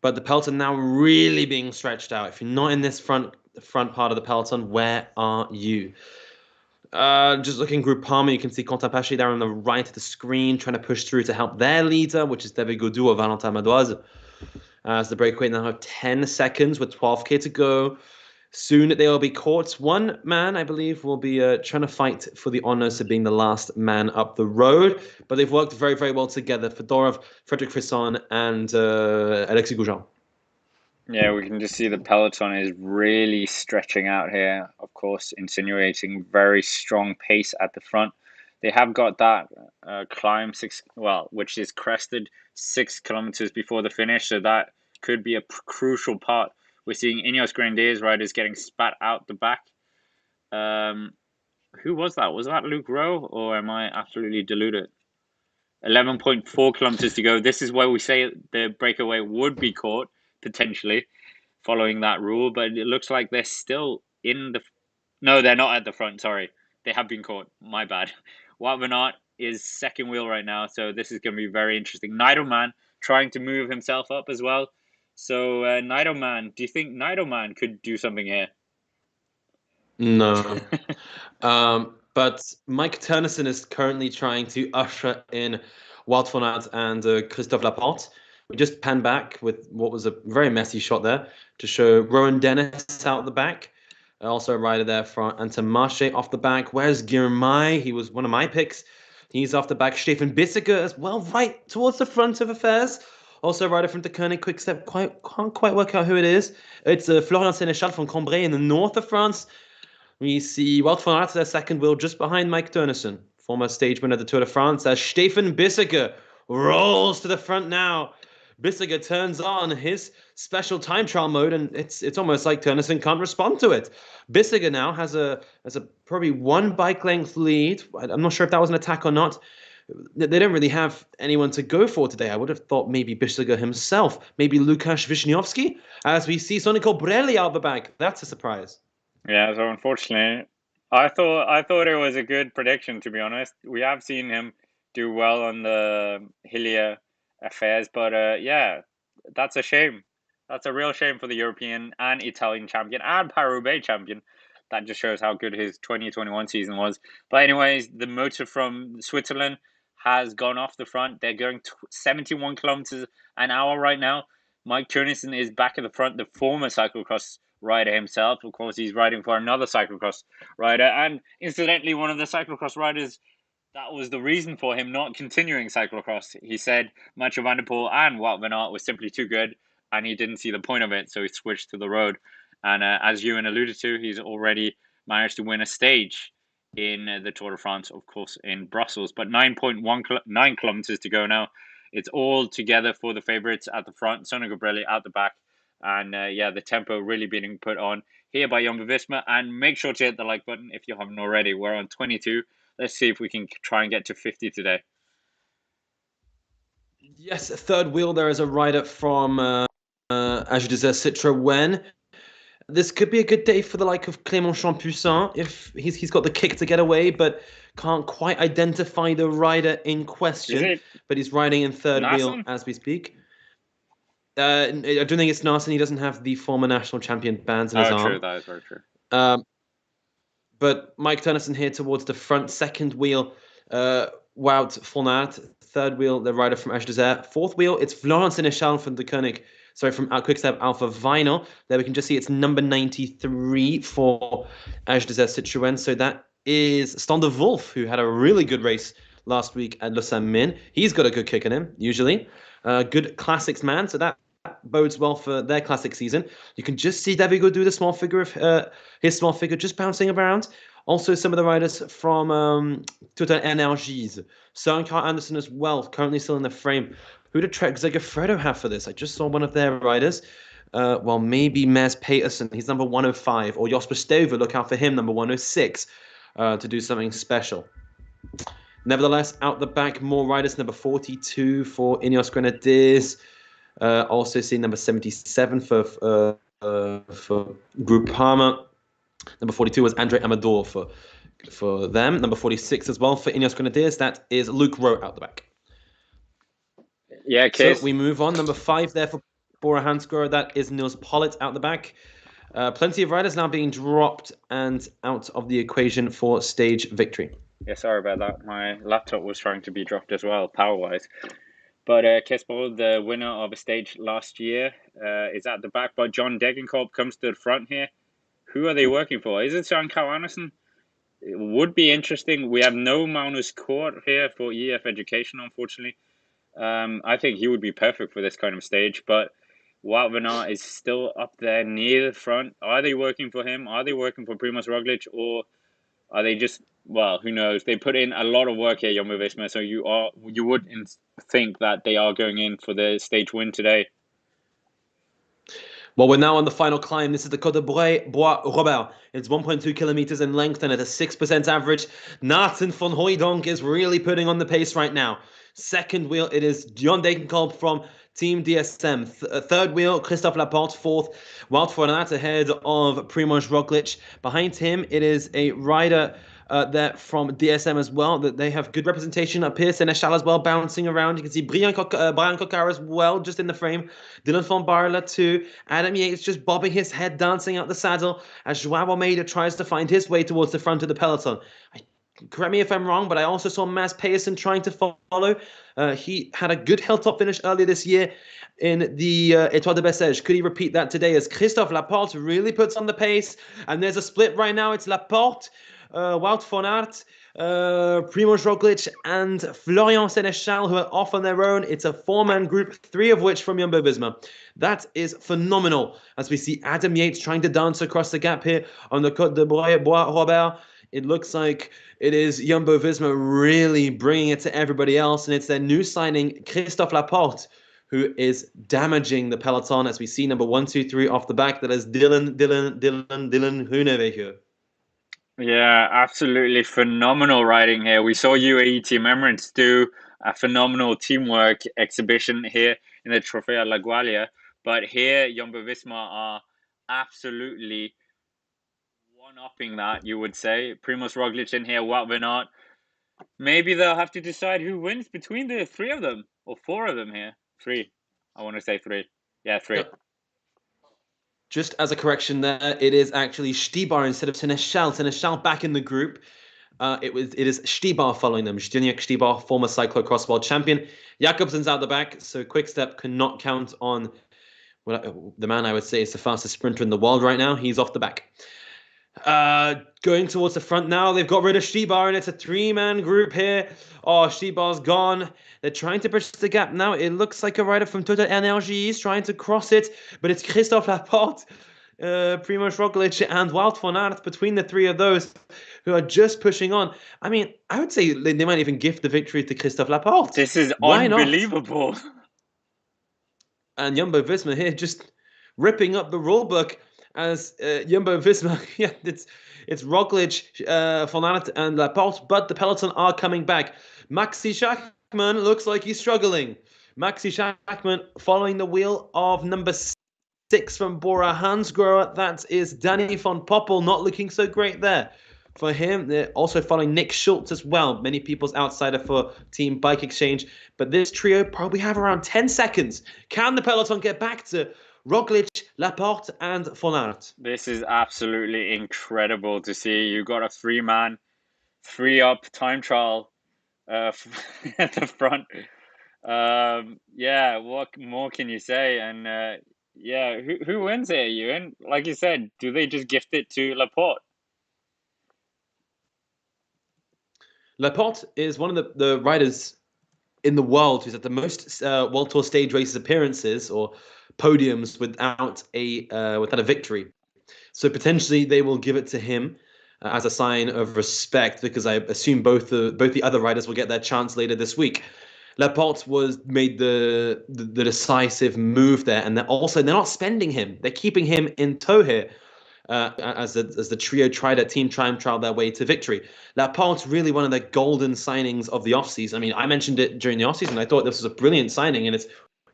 But the peloton now really being stretched out. If you're not in this front part of the peloton, where are you? Just looking Groupama, you can see Contapache there on the right of the screen, trying to push through to help their leader, which is David Gaudu of Valentin Madoise. As the breakaway now have 10 seconds with 12k to go. Soon they will be caught. One man, I believe, will be trying to fight for the honors of being the last man up the road. But they've worked very, very well together. Fedorov, Frederic Frisson, and Alexis Goujon. Yeah, we can just see the peloton is really stretching out here, of course, insinuating very strong pace at the front. They have got that climb which is crested 6 kilometers before the finish, so that could be a crucial part. We're seeing Ineos Grenadiers riders getting spat out the back. Who was that? Was that Luke Rowe, or am I absolutely deluded? 11.4 kilometers to go. This is where we say the breakaway would be caught, potentially, following that rule, but it looks like they're still in the... No, they're not at the front, sorry. They have been caught. My bad. Wout van Aert is second wheel right now, so this is going to be very interesting. Nidoman trying to move himself up as well. So, Nidoman, do you think Nidoman could do something here? No. But Mike Turnison is currently trying to usher in Wout van Aert and Christophe Laporte. We just pan back with what was a very messy shot there to show Rowan Dennis out the back. Also a rider there front. And Marche off the back. Where's Girmay? He was one of my picks. He's off the back. Stefan Bissegger as well, right towards the front of affairs. Also a rider from the Koenig Quickstep. Can't quite work out who it is. It's Florian Sénéchal from Cambrai in the north of France. We see Wout van Aert, their second wheel, just behind Mike Turnison, former stage winner of the Tour de France, as Stefan Bissegger rolls to the front now. Bissegger turns on his special time trial mode, and it's almost like Turnison can't respond to it. Bissegger now has a probably one bike length lead. I'm not sure if that was an attack or not. They don't really have anyone to go for today. I would have thought maybe Bissegger himself, maybe Łukasz Wiśniowski, as we see Sonny Colbrelli out the back. That's a surprise. Yeah, so unfortunately, I thought it was a good prediction, to be honest. We have seen him do well on the Hillier affairs, but yeah, that's a shame. That's a real shame for the European and Italian champion and Paris-Roubaix champion. That just shows how good his 2021 season was. But anyways, the motor from Switzerland has gone off the front. They're going 71 kilometers an hour right now. Mike Turnison is back at the front, the former cyclocross rider himself. Of course, he's riding for another cyclocross rider. And incidentally, one of the cyclocross riders, that was the reason for him not continuing cyclocross. He said Mathieu van der Poel and Wout van Aert was simply too good, and he didn't see the point of it, so he switched to the road. And as Ewan alluded to, he's already managed to win a stage in the Tour de France, of course, in Brussels. But 9.9 kilometers to go now. It's all together for the favourites at the front, Sonny Colbrelli at the back. And yeah, the tempo really being put on here by Jumbo-Visma. And make sure to hit the like button if you haven't already. We're on 22. Let's see if we can try and get to 50 today. Yes, third wheel, there is a rider from, as you desire, Citroën. This could be a good day for the like of Clément Champoussin if he's got the kick to get away, but can't quite identify the rider in question. But he's riding in third wheel as we speak. I don't think it's Narsen. He doesn't have the former national champion bands in his arm. True. That is very true. But Mike Turnison here towards the front, second wheel, Wout van Aert. Third wheel, the rider from Age Desert. Fourth wheel, it's Florian Sénéchal from the Koenig. Sorry, from Quickstep Alpha Vinyl. There we can just see it's number 93 for Age Desert Citroën. So that is Stan Wolf, who had a really good race last week at Le Saint-Min. He's got a good kick in him, usually. Good classics man, so that bodes well for their classic season. You can just see Davigo do the small figure of his small figure just bouncing around. Also, some of the riders from Total Energies. Søren Kragh Andersen as well, currently still in the frame. Who did Trek Segafredo have for this? I just saw one of their riders. Well, maybe Mads Petersen. He's number 105. Or Jasper Stuyven, look out for him, number 106, to do something special. Nevertheless, out the back, more riders. Number 42 for Ineos Grenadiers. Also see number 77 for Groupama. Number 42 was Andre Amador for them. Number 46 as well for Ineos Grenadiers. That is Luke Rowe out the back. Yeah, Kees. So we move on. Number 5 there for Bora Hansgrohe. That is Niels Pollitt out the back. Plenty of riders now being dropped and out of the equation for stage victory. Yeah, sorry about that. My laptop was trying to be dropped as well, power-wise. But Kees-Bol, the winner of a stage last year, is at the back. But John Degenkolb comes to the front here. Who are they working for? Is it Søren Kragh Andersen? It would be interesting. We have no Magnus Kort here for EF Education, unfortunately. I think he would be perfect for this kind of stage. But Wout van Aert is still up there near the front. Are they working for him? Are they working for Primož Roglič? Or are they just, well, who knows? They put in a lot of work here, Jumbo-Visma. So you would think that they are going in for the stage win today. Well, we're now on the final climb. This is the Côte de Bois-Robert. It's 1.2 kilometers in length and at a 6% average. Nathan van Hooijdonk is really putting on the pace right now. Second wheel, it is John Degenkolb from Team DSM. Third wheel, Christophe Laporte. Fourth, Wout van Aert ahead of Primož Roglič. Behind him, it is a rider there from DSM as well. That they have good representation up here. Sénéchal as well, bouncing around. You can see Brian Coquard as well, just in the frame. Dylan van Baarle too. Adam Yates just bobbing his head, dancing out the saddle as Joao Almeida tries to find his way towards the front of the peloton. Correct me if I'm wrong, but I also saw Mads Pedersen trying to follow. He had a good hilltop finish earlier this year in the Étoile de Bessèges. Could he repeat that today as Christophe Laporte really puts on the pace? And there's a split right now. It's Laporte, Wout van Aert, Primož Roglič, and Florian Sénéchal, who are off on their own. It's a 4-man group, 3 of which from Jumbo-Visma. That is phenomenal. As we see Adam Yates trying to dance across the gap here on the Côte de Bois-Robert. It looks like it is Jumbo-Visma really bringing it to everybody else. And it's their new signing, Christophe Laporte, who is damaging the peloton. As we see number 1, 2, 3 off the back. That is Dylan Groenewegen. Yeah, absolutely phenomenal riding here. We saw UAE Team Emirates do a phenomenal teamwork exhibition here in the Trofeo Laigualia. But here, Jumbo-Visma are absolutely one-upping that, you would say. Primož Roglič in here, Wout van Aert. Maybe they'll have to decide who wins between the 3 of them, or 4 of them here. 3. I want to say 3. Yeah, 3. Yep. Just as a correction there, it is actually Stybar instead of Sénéchal. Sénéchal back in the group. It is Stybar following them. Zdeněk Stybar, former cyclocross world champion. Jakobsen's out the back, so Quickstep cannot count on the man I would say is the fastest sprinter in the world right now. He's off the back. Going towards the front now. They've got rid of Stybar, and it's a 3-man group here. Oh, Stybar's gone. They're trying to bridge the gap now. It looks like a rider from Total Energies trying to cross it, but it's Christophe Laporte, Primož Roglič, and Wout van Aert between the 3 of those who are just pushing on. I mean, I would say they might even gift the victory to Christophe Laporte. This is unbelievable. Not? And Jumbo-Visma here just ripping up the rule book as Jumbo-Visma. Yeah, it's Roglič, Van Aert, and Laporte, but the peloton are coming back. Maxi Schachmann looks like he's struggling. Maxi Schachmann following the wheel of number 6 from Bora Hansgrohe. That is Danny van Poppel, not looking so great there. For him, they're also following Nick Schultz as well. Many people's outsider for Team Bike Exchange. But this trio probably have around 10 seconds. Can the peloton get back to Roglič, Laporte, and Van Aert? This is absolutely incredible to see. You got a 3-man, 3-up time trial at the front. Yeah, what more can you say? And yeah, who wins here, Ewan? Like you said, do they just gift it to Laporte? Laporte is one of the riders in the world who's had the most World Tour stage races appearances or podiums without a victory. So potentially they will give it to him as a sign of respect, because I assume both the other riders will get their chance later this week. Laporte made the decisive move there, and they're not spending him. They're keeping him in tow here as the trio tried at Team Time Trial their way to victory. Laporte's really one of the golden signings of the offseason. I mean, I mentioned it during the offseason. I thought this was a brilliant signing, and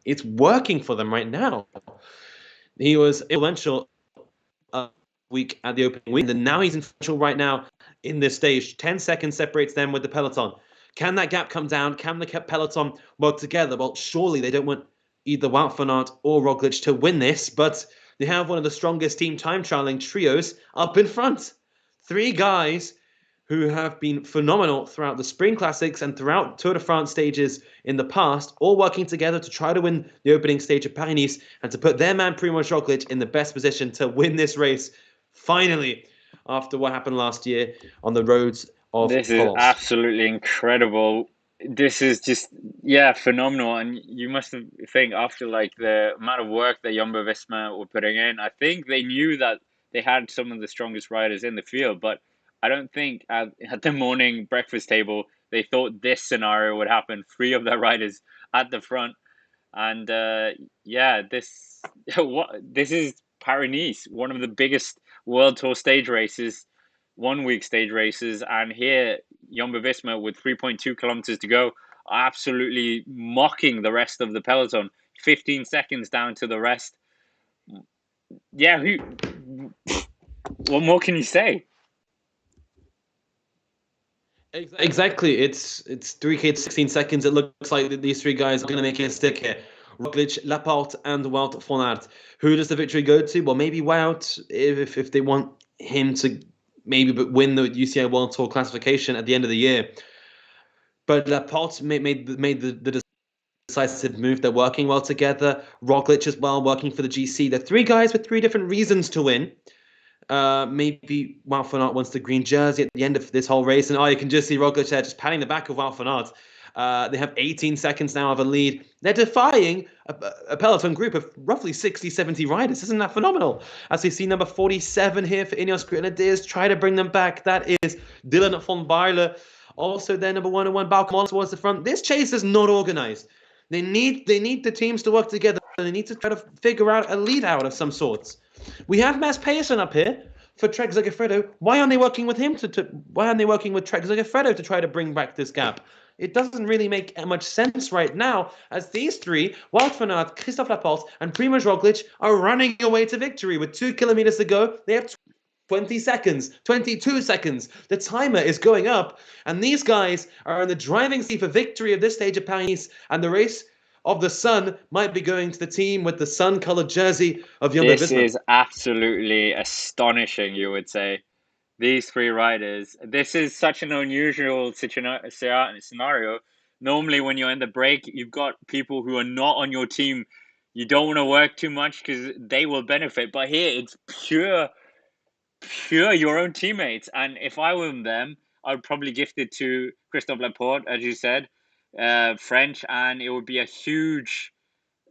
it's working for them right now. He was influential week at the opening week, and now he's influential right now in this stage. 10 seconds separates them with the peloton. Can that gap come down? Can the peloton work together? Well, surely they don't want either Wout van Aert or Roglič to win this, but they have one of the strongest team time trialing trios up in front. 3 guys who have been phenomenal throughout the Spring Classics and throughout Tour de France stages in the past, all working together to try to win the opening stage of Paris-Niza and to put their man Primož Roglič in the best position to win this race, finally, after what happened last year on the roads of This is absolutely incredible. This is just, yeah, phenomenal. And you must think after like the amount of work that Jumbo-Visma were putting in, I think they knew that they had some of the strongest riders in the field, but I don't think at the morning breakfast table they thought this scenario would happen. 3 of their riders at the front, and yeah, this is Paris-Niza, one of the biggest World Tour stage races, 1-week stage races, and here Jumbo-Visma with 3.2 kilometers to go are absolutely mocking the rest of the peloton. 15 seconds down to the rest. Yeah, what more can you say? Exactly. It's 3K to 16 seconds. It looks like these 3 guys are going to make it stick here. Roglič, Laporte, and Wout van Aert. Who does the victory go to? Well, maybe Wout, if they want him to maybe win the UCI World Tour classification at the end of the year. But Laporte made the decisive move. They're working well together. Roglič as well, working for the GC. They're 3 guys with 3 different reasons to win. Maybe Wout van Aert wants the green jersey at the end of this whole race. And you can just see Roglič there just patting the back of Wout van Aert. They have 18 seconds now of a lead. They're defying a peloton group of roughly 60, 70 riders. Isn't that phenomenal? As we see number 47 here for Ineos Grenadiers, try to bring them back. That is Dylan van Baarle. Also, their number 101, Bauke towards the front. This chase is not organized. They need the teams to work together. They need to try to figure out a lead out of some sorts. We have Mads Pedersen up here for Trek Segafredo. Why aren't they working with him why aren't they working with Trek Segafredo to try to bring back this gap? It doesn't really make much sense right now, as these 3, Wout van Aert, Christophe Laporte, and Primož Roglič, are running away to victory. With 2 kilometers to go, they have 20 seconds, 22 seconds. The timer is going up, and these guys are in the driving seat for victory of this stage of Paris, and the race of the sun might be going to the team with the sun-colored jersey of Jumbo-Visma. This is absolutely astonishing, you would say. These 3 riders. This is such an unusual scenario. Normally, when you're in the break, you've got people who are not on your team. You don't want to work too much because they will benefit. But here, it's pure your own teammates. And if I were them, I would probably gift it to Christophe Laporte, as you said, French, and it would be a huge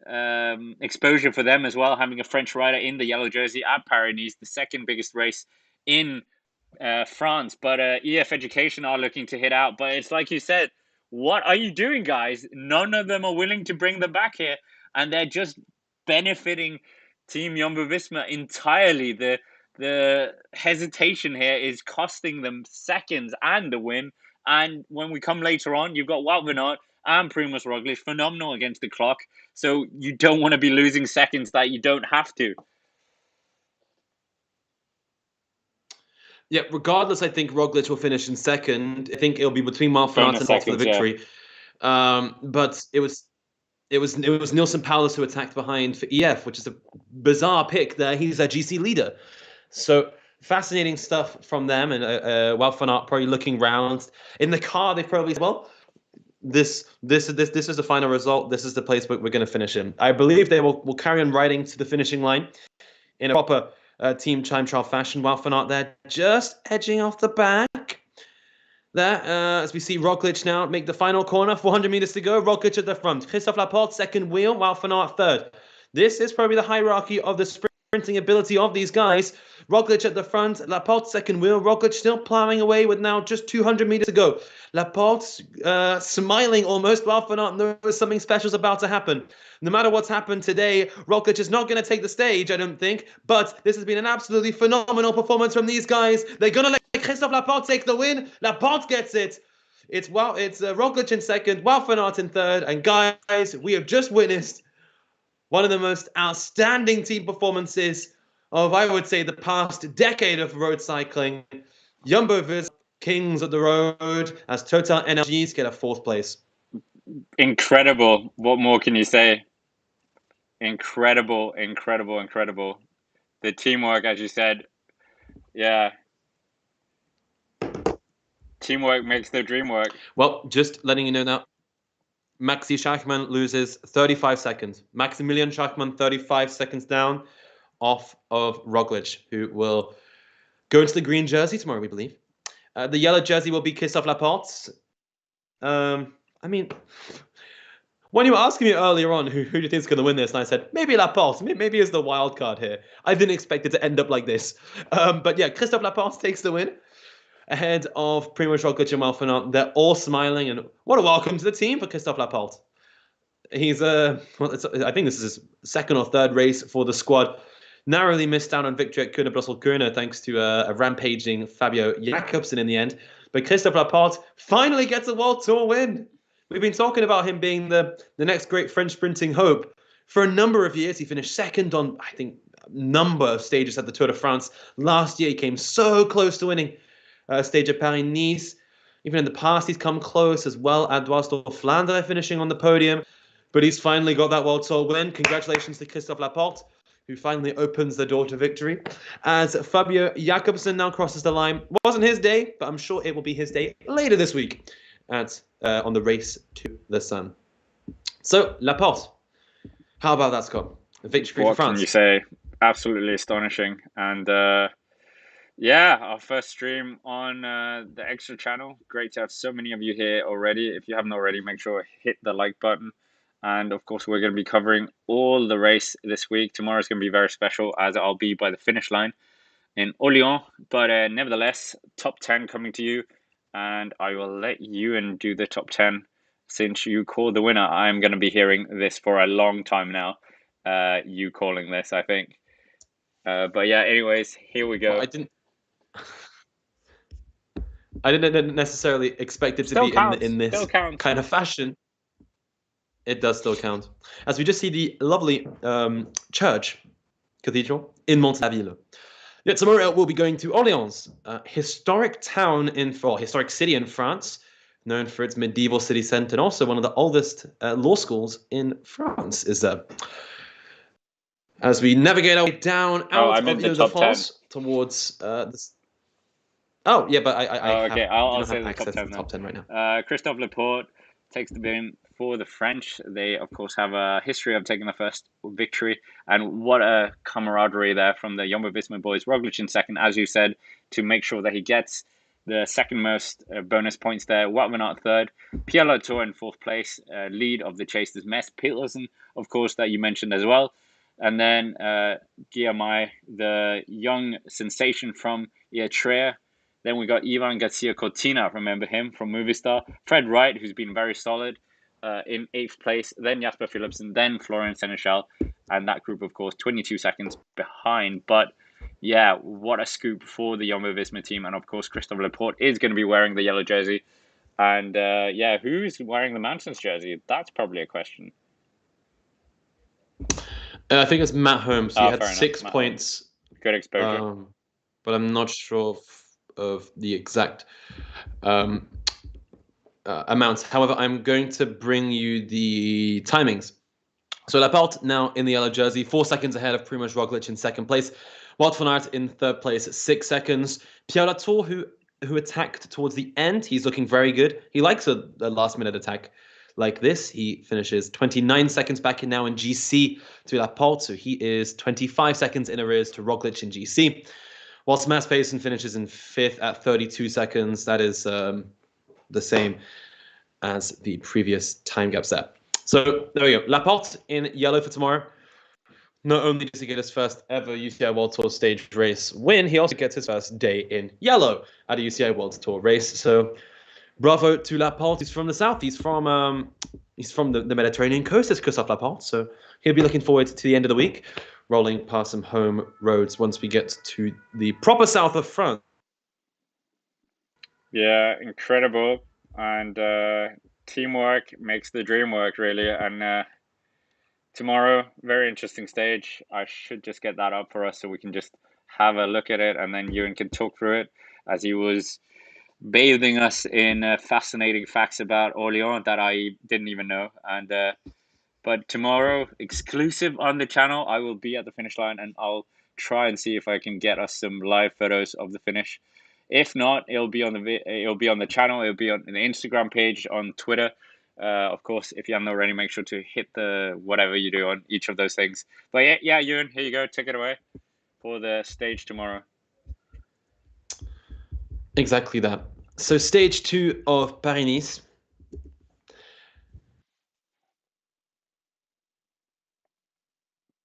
exposure for them as well, having a French rider in the yellow jersey at Paris-Niza, the second biggest race in France. But EF Education are looking to hit out. But it's like you said, what are you doing, guys? None of them are willing to bring them back here, and they're just benefiting Team Jumbo-Visma entirely. The hesitation here is costing them seconds and the win. And when we come later on, you've got Wout van Aert and Primož Roglič, phenomenal against the clock. So you don't want to be losing seconds that you don't have to. Yeah, regardless, I think Roglič will finish in second. I think it'll be between Wout van Aert and Ott for the victory. Yeah. But it was Nilson Powless who attacked behind for EF, which is a bizarre pick there. He's a GC leader. So fascinating stuff from them. And Wout van Aert probably looking round. In the car, they probably said, well, this is the final result. This is the place we're going to finish in. I believe they will carry on riding to the finishing line in a proper team time trial fashion. Wout van Aert there just edging off the back. There, as we see Roglič now make the final corner, 400 meters to go. Roglič at the front. Christophe Laporte, second wheel. Wout van Aert, third. This is probably the hierarchy of the sprinting ability of these guys. Roglič at the front, Laporte second wheel. Roglič still plowing away with now just 200 meters to go. Laporte smiling almost. Wout van Aert knows something special is about to happen. No matter what's happened today, Roglič is not going to take the stage, I don't think. But this has been an absolutely phenomenal performance from these guys. They're going to let Christophe Laporte take the win. Laporte gets it. It's Roglič in second, Wout van Aert in third. And guys, we have just witnessed one of the most outstanding team performances of, I would say, the past decade of road cycling. Jumbo-Visma, kings of the road, as Total Energies get a fourth place. Incredible. What more can you say? Incredible, incredible, incredible. The teamwork, as you said, yeah. Teamwork makes the dream work. Well, just letting you know now, Maxi Schachmann loses 35 seconds. Maximilian Schachmann, 35 seconds down off of Roglič, who will go into the green jersey tomorrow, we believe. The yellow jersey will be Christophe Laporte. I mean, when you were asking me earlier on who do you think is going to win this, and I said, maybe Laporte, maybe it's the wild card here. I didn't expect it to end up like this. But yeah, Christophe Laporte takes the win ahead of Primož Roglič and Wout van Aert. They're all smiling, and what a welcome to the team for Christophe Laporte. He's I think this is his second or third race for the squad. Narrowly missed out on victory at Kuurne-Brussel-Kuurne thanks to a rampaging Fabio Jakobsen in the end. But Christophe Laporte finally gets a World Tour win. We've been talking about him being the next great French sprinting hope for a number of years. He finished second on, I think, a number of stages at the Tour de France. Last year, he came so close to winning a stage at Paris-Niza. Even in the past, he's come close as well at Dwars door Flandre, finishing on the podium. But he's finally got that World Tour win. Congratulations to Christophe Laporte, who finally opens the door to victory. As Fabio Jakobsen now crosses the line. Wasn't his day, but I'm sure it will be his day later this week on the race to the sun. So, Laporte, how about that, Scott? A victory for France. What can you say? Absolutely astonishing. And yeah, our first stream on the Extra channel. Great to have so many of you here already. If you haven't already, make sure to hit the like button. And of course, we're going to be covering all the race this week. Tomorrow's going to be very special, as I'll be by the finish line in Orléans. But nevertheless, top 10 coming to you. And I will let Ewan do the top 10. Since you called the winner, I'm going to be hearing this for a long time now. You calling this, I think. But yeah, anyways, here we go. Well, I didn't necessarily expect it to be in this kind of fashion. It does still count. As we just see the lovely cathedral in Mantes-la-Ville. Yeah, tomorrow we'll be going to Orléans, a historic historic city in France, known for its medieval city centre, and also one of the oldest law schools in France is there. As we navigate our way down out of Ile-de-France towards this. Oh, yeah, but I'll say the top 10 right now. Christophe Laporte takes the win for the French. They, of course, have a history of taking the first victory. And what a camaraderie there from the Jumbo-Visma boys. Roglič in second, as you said, to make sure that he gets the second most bonus points there. Wout van Aert third. Pierre Latour in fourth place. Lead of the chase is Mess Peterson, of course, that you mentioned as well. And then Guillaume, the young sensation from Eritrea. Then we got Ivan Garcia Cortina, remember him, from Movistar. Fred Wright, who's been very solid, in 8th place. Then Jasper Philipsen, then Florian Seneschal. And that group, of course, 22 seconds behind. But yeah, what a scoop for the Jumbo-Visma team. And of course, Christophe Laporte is going to be wearing the yellow jersey. And who's wearing the Mantes jersey? That's probably a question. I think it's Matt Holmes. He had fair 6 enough. points. Good exposure. But I'm not sure of the exact amounts. However, I'm going to bring you the timings. So Laporte now in the yellow jersey, 4 seconds ahead of Primož Roglič in second place. Wout van Aert in third place at 6 seconds. Pierre Latour, who attacked towards the end, he's looking very good. He likes a last-minute attack like this. He finishes 29 seconds back in now in GC to Laporte, so he is 25 seconds in arrears to Roglič in GC. Whilst Mats Pedersen finishes in 5th at 32 seconds. That is the same as the previous time gap set. So there we go. Laporte in yellow for tomorrow. Not only does he get his first ever UCI World Tour stage race win, he also gets his first day in yellow at a UCI World Tour race. So bravo to Laporte. He's from the south. He's from the Mediterranean coast. It's Christophe Laporte. So he'll be looking forward to the end of the week, rolling past some home roads once we get to the proper south of France. Yeah, incredible. And teamwork makes the dream work, really. And tomorrow, very interesting stage. I should just get that up for us so we can just have a look at it, and then Ewan can talk through it as he was bathing us in fascinating facts about Orléans that I didn't even know. And but tomorrow, exclusive on the channel, I will be at the finish line, and I'll try and see if I can get us some live photos of the finish. If not, it'll be on the channel. It'll be on the Instagram page, on Twitter. Of course, if you haven't already, make sure to hit the whatever you do on each of those things. But yeah, Ewan, here you go. Take it away for the stage tomorrow. Exactly that. So stage 2 of Paris-Niza.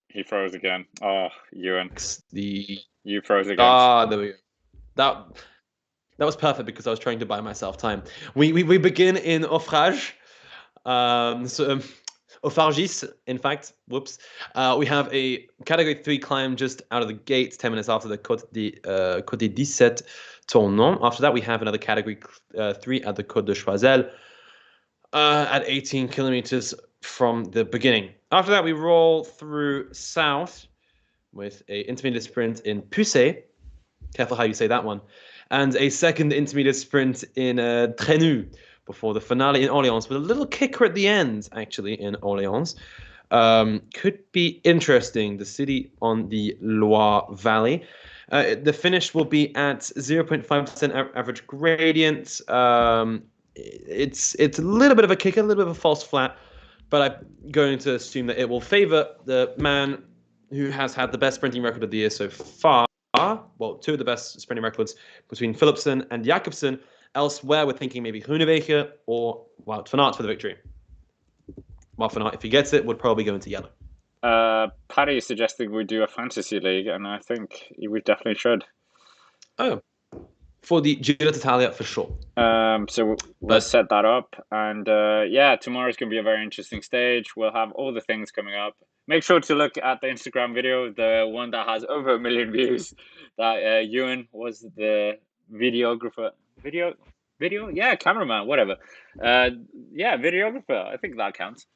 He froze again. Oh, Ewan. You froze again. There we go. That was perfect because I was trying to buy myself time. We begin in Offrage. Offargis, in fact. Whoops. We have a Category 3 climb just out of the gates, 10 minutes after the Côte des 17 Tournant. After that, we have another Category 3 at the Côte de Choiseul at 18 kilometers from the beginning. After that, we roll through south with an intermediate sprint in Pucé. Careful how you say that one. And a second intermediate sprint in Trenou before the finale in Orléans, with a little kicker at the end, actually, in Orléans. Could be interesting, the city on the Loire Valley. The finish will be at 0.5% average gradient. It's a little bit of a kicker, a little bit of a false flat, but I'm going to assume that it will favor the man who has had the best sprinting record of the year so far. Well, 2 of the best sprinting records between Philipsen and Jakobsen. Elsewhere, we're thinking maybe Groenewegen or Wout van Aert for the victory. Wout van Aert, if he gets it, would probably go into yellow. Paddy is suggesting we do a fantasy league, and I think we definitely should. Oh, for the Giro d'Italia for sure. So let's set that up, and tomorrow's going to be a very interesting stage. We'll have all the things coming up. Make sure to look at the Instagram video, the one that has over 1 million views. That Ewan was the videographer. Video? Yeah, cameraman, whatever. Videographer. I think that counts.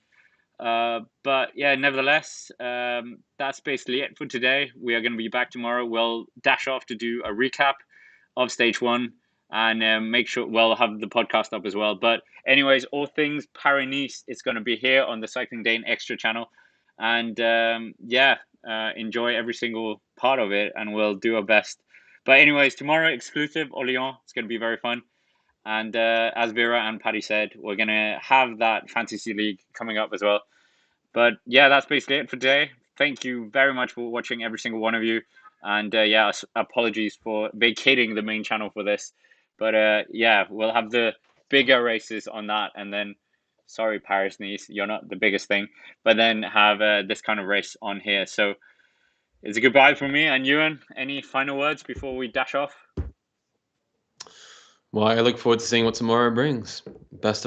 But yeah, nevertheless, that's basically it for today. We are going to be back tomorrow. We'll dash off to do a recap of stage 1 and make sure we'll have the podcast up as well. But anyways, all things Paris-Niza is going to be here on the Cycling Dane Extra channel. And enjoy every single part of it, and we'll do our best. But anyways, tomorrow, exclusive Orléans. It's going to be very fun. And as Vera and Paddy said, we're going to have that fantasy league coming up as well. But yeah, that's basically it for today. Thank you very much for watching, every single one of you. And apologies for vacating the main channel for this. But we'll have the bigger races on that. And then, sorry, Paris-Niza, you're not the biggest thing. But then have this kind of race on here. So it's a goodbye from me. And Ewan, any final words before we dash off? Well, I look forward to seeing what tomorrow brings. Best of